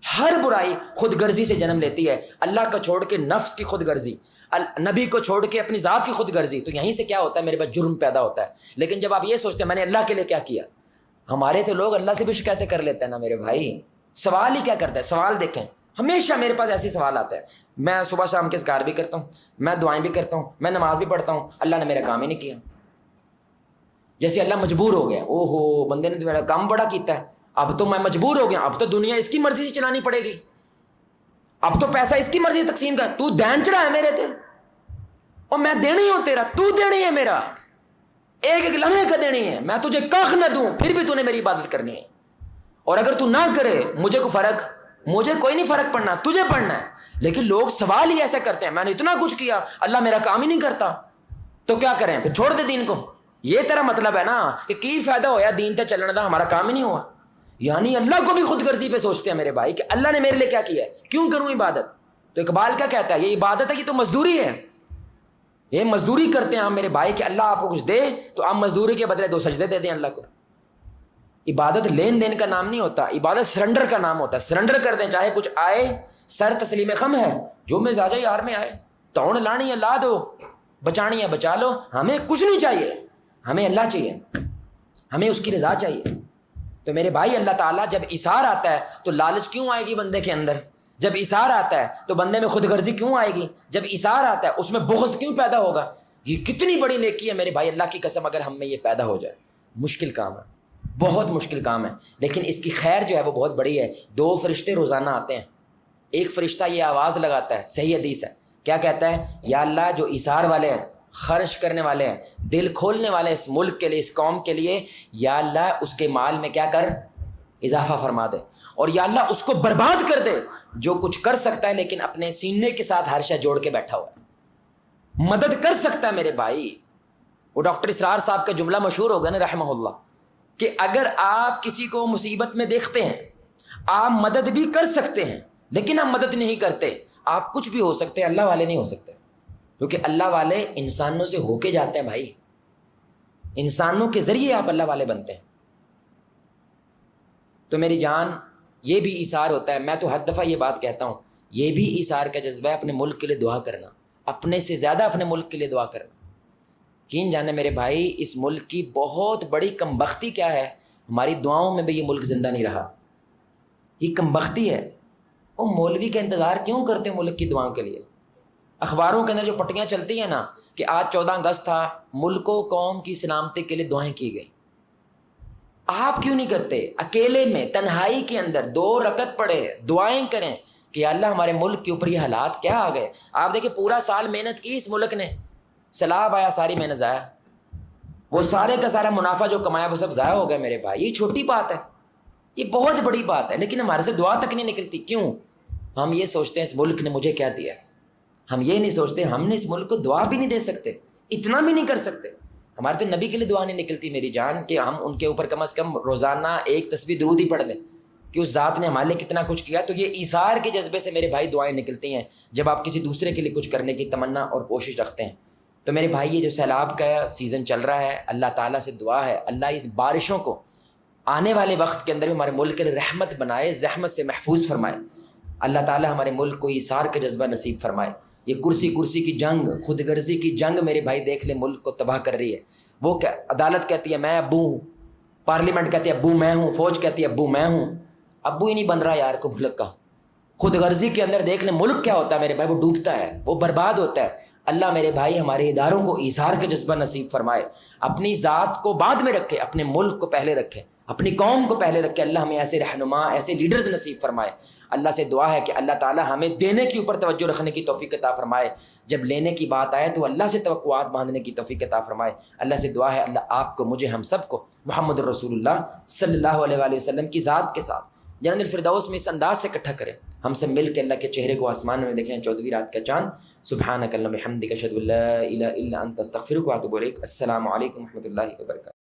ہر برائی خود غرضی سے جنم لیتی ہے، اللہ کو چھوڑ کے نفس کی خود غرضی، نبی کو چھوڑ کے اپنی ذات کی خود غرضی، تو یہیں سے کیا ہوتا ہے میرے پاس؟ جرم پیدا ہوتا ہے۔ لیکن جب آپ یہ سوچتے ہیں میں نے اللہ کے لیے کیا کیا، ہمارے تو لوگ اللہ سے بھی شکایتیں کر لیتے ہیں نا میرے بھائی، سوال ہی کیا کرتا ہے؟ سوال دیکھیں، ہمیشہ میرے پاس ایسی سوال آتا ہے، میں صبح شام کے اذکار بھی کرتا ہوں، میں دعائیں بھی کرتا ہوں، میں نماز بھی پڑھتا ہوں، اللہ نے میرا کام ہی نہیں کیا۔ جیسے اللہ مجبور ہو گیا، او ہو بندے نے میرا کام بڑا کیتا ہے، اب تو میں مجبور ہو گیا، اب تو دنیا اس کی مرضی سے چلانی پڑے گی، اب تو پیسہ اس کی مرضی سے تقسیم کر، تو دین چڑھا ہے میرے تے اور میں دینی ہوں تیرا، تو دینی ہے میرا، ایک ایک لمحے کا دینی ہے، میں تجھے کاخ نہ دوں پھر بھی تو نے میری عبادت کرنی ہے، اور اگر تو نہ کرے مجھے کوئی نہیں فرق پڑنا، تجھے پڑنا ہے۔ لیکن لوگ سوال ہی ایسے کرتے ہیں، میں نے اتنا کچھ کیا اللہ میرا کام ہی نہیں کرتا، تو کیا کریں پھر؟ چھوڑ دے دین کو، یہ تیرا مطلب ہے نا کہ کی فائدہ ہویا دین تے چلنے دا، ہمارا کام ہی نہیں ہوا۔ یعنی اللہ کو بھی خود غرضی پہ سوچتے ہیں میرے بھائی کہ اللہ نے میرے لیے کیا کیا ہے، کیوں کروں عبادت؟ تو اقبال کیا کہتا ہے؟ یہ عبادت ہے، یہ تو مزدوری ہے، یہ مزدوری کرتے ہیں ہم میرے بھائی کہ اللہ آپ کو کچھ دے تو آپ مزدوری کے بدلے 2 سجدے دے دیں اللہ کو۔ عبادت لین دین کا نام نہیں ہوتا، عبادت سرنڈر کا نام ہوتا ہے، سرنڈر کر دیں، چاہے کچھ آئے، سر تسلیم خم ہے، جو میں زاجہ یار میں آئے، توڑ لانی ہے لا دو، بچانی ہے بچا لو، ہمیں کچھ نہیں چاہیے، ہمیں اللہ چاہیے، ہمیں اس کی رضا چاہیے۔ تو میرے بھائی اللہ تعالیٰ جب ایثار آتا ہے تو لالچ کیوں آئے گی بندے کے اندر؟ جب ایثار آتا ہے تو بندے میں خود غرضی کیوں آئے گی؟ جب ایثار آتا ہے اس میں بغض کیوں پیدا ہوگا؟ یہ کتنی بڑی نیکی ہے میرے بھائی، اللہ کی قسم اگر ہم میں یہ پیدا ہو جائے، مشکل کام ہے، بہت مشکل کام ہے، لیکن اس کی خیر جو ہے وہ بہت بڑی ہے۔ 2 فرشتے روزانہ آتے ہیں، ایک فرشتہ یہ آواز لگاتا ہے، صحیح حدیث ہے، کیا کہتا ہے؟ یا اللہ جو ایثار والے ہیں، خرچ کرنے والے ہیں، دل کھولنے والے اس ملک کے لیے، اس قوم کے لیے، یا اللہ اس کے مال میں کیا کر؟ اضافہ فرما دے، اور یا اللہ اس کو برباد کر دے جو کچھ کر سکتا ہے لیکن اپنے سینے کے ساتھ ہر شے جوڑ کے بیٹھا ہوا ہے، مدد کر سکتا ہے میرے بھائی۔ وہ ڈاکٹر اسرار صاحب کا جملہ مشہور ہوگا نا رحمہ اللہ، کہ اگر آپ کسی کو مصیبت میں دیکھتے ہیں، آپ مدد بھی کر سکتے ہیں لیکن آپ مدد نہیں کرتے، آپ کچھ بھی ہو سکتے ہیں، اللہ والے نہیں ہو سکتے، کیونکہ اللہ والے انسانوں سے ہو کے جاتے ہیں بھائی، انسانوں کے ذریعے آپ اللہ والے بنتے ہیں۔ تو میری جان یہ بھی ایثار ہوتا ہے، میں تو ہر دفعہ یہ بات کہتا ہوں، یہ بھی ایثار کا جذبہ ہے، اپنے ملک کے لیے دعا کرنا، اپنے سے زیادہ اپنے ملک کے لیے دعا کرنا۔ یقین جانے میرے بھائی اس ملک کی بہت بڑی کمبختی کیا ہے، ہماری دعاؤں میں بھی یہ ملک زندہ نہیں رہا، یہ کمبختی ہے۔ وہ مولوی کا انتظار کیوں کرتے ہیں ملک کی دعاؤں کے لیے؟ اخباروں کے اندر جو پٹیاں چلتی ہیں نا کہ آج 14 اگست تھا، ملک و قوم کی سلامتی کے لیے دعائیں کی گئی، آپ کیوں نہیں کرتے؟ اکیلے میں تنہائی کے اندر 2 رکعت پڑھے، دعائیں کریں کہ یا اللہ ہمارے ملک کے اوپر یہ حالات کیا آ گئے۔ آپ دیکھیں پورا سال محنت کی اس ملک نے، سیلاب آیا، ساری محنت ضائع، وہ سارے کا سارا منافع جو کمایا وہ سب ضائع ہو گیا میرے بھائی۔ یہ چھوٹی بات ہے، یہ بہت بڑی بات ہے، لیکن ہمارے سے دعا تک نہیں نکلتی۔ کیوں؟ ہم یہ سوچتے ہیں اس ملک نے مجھے کیا دیا، ہم یہ نہیں سوچتے ہم نے اس ملک کو دعا بھی نہیں دے سکتے، اتنا بھی نہیں کر سکتے۔ ہمارے تو نبی کے لیے دعا نہیں نکلتی میری جان کہ ہم ان کے اوپر کم از کم روزانہ 1 تسبیح درود ہی پڑھ لیں کہ اس ذات نے ہمارے لیے کتنا کچھ کیا۔ تو یہ ایثار کے جذبے سے میرے بھائی دعائیں نکلتی ہیں جب آپ کسی دوسرے کے لیے کچھ کرنے کی تمنا اور کوشش رکھتے ہیں۔ تو میرے بھائی یہ جو سیلاب کا سیزن چل رہا ہے، اللہ تعالیٰ سے دعا ہے اللہ اس بارشوں کو آنے والے وقت کے اندر بھی ہمارے ملک کے لیے رحمت بنائے، زحمت سے محفوظ فرمائے۔ اللہ تعالیٰ ہمارے ملک کو ایثار کا جذبہ نصیب فرمائے۔ یہ کرسی کی جنگ، خود غرضی کی جنگ میرے بھائی دیکھ لیں ملک کو تباہ کر رہی ہے۔ وہ عدالت کہتی ہے میں ابو ہوں، پارلیمنٹ کہتی ہے ابو میں ہوں، فوج کہتی ہے ابو میں ہوں، ابو ہی نہیں بن رہا یار کو ملک کا۔ خود غرضی کے اندر دیکھ لیں ملک کیا ہوتا ہے میرے بھائی، وہ ڈوبتا ہے، وہ برباد ہوتا ہے۔ اللہ میرے بھائی ہمارے اداروں کو ایثار کا جذبہ نصیب فرمائے، اپنی ذات کو بعد میں رکھے، اپنے ملک کو پہلے رکھے، اپنی قوم کو پہلے رکھے۔ اللہ ہمیں ایسے رہنما، ایسے لیڈرز نصیب فرمائے۔ اللہ سے دعا ہے کہ اللہ تعالی ہمیں دینے کے اوپر توجہ رکھنے کی توفیق عطا فرمائے، جب لینے کی بات آئے تو اللہ سے توقعات باندھنے کی توفیق عطا فرمائے۔ اللہ سے دعا ہے اللہ آپ کو، مجھے، ہم سب کو محمد الرسول اللہ صلی اللہ علیہ وآلہ وسلم کی ذات کے ساتھ جنت الفردوس میں اس انداز سے اکٹھا کرے، ہم سب مل کے اللہ کے چہرے کو آسمان میں دیکھیں 14ویں رات کا چاند۔ سبحانک اللہم وبحمدک اشہد ان لا الہ الا انت استغفرک واتوب الیک۔ السلام علیکم ورحمۃ اللہ وبرکاتہ۔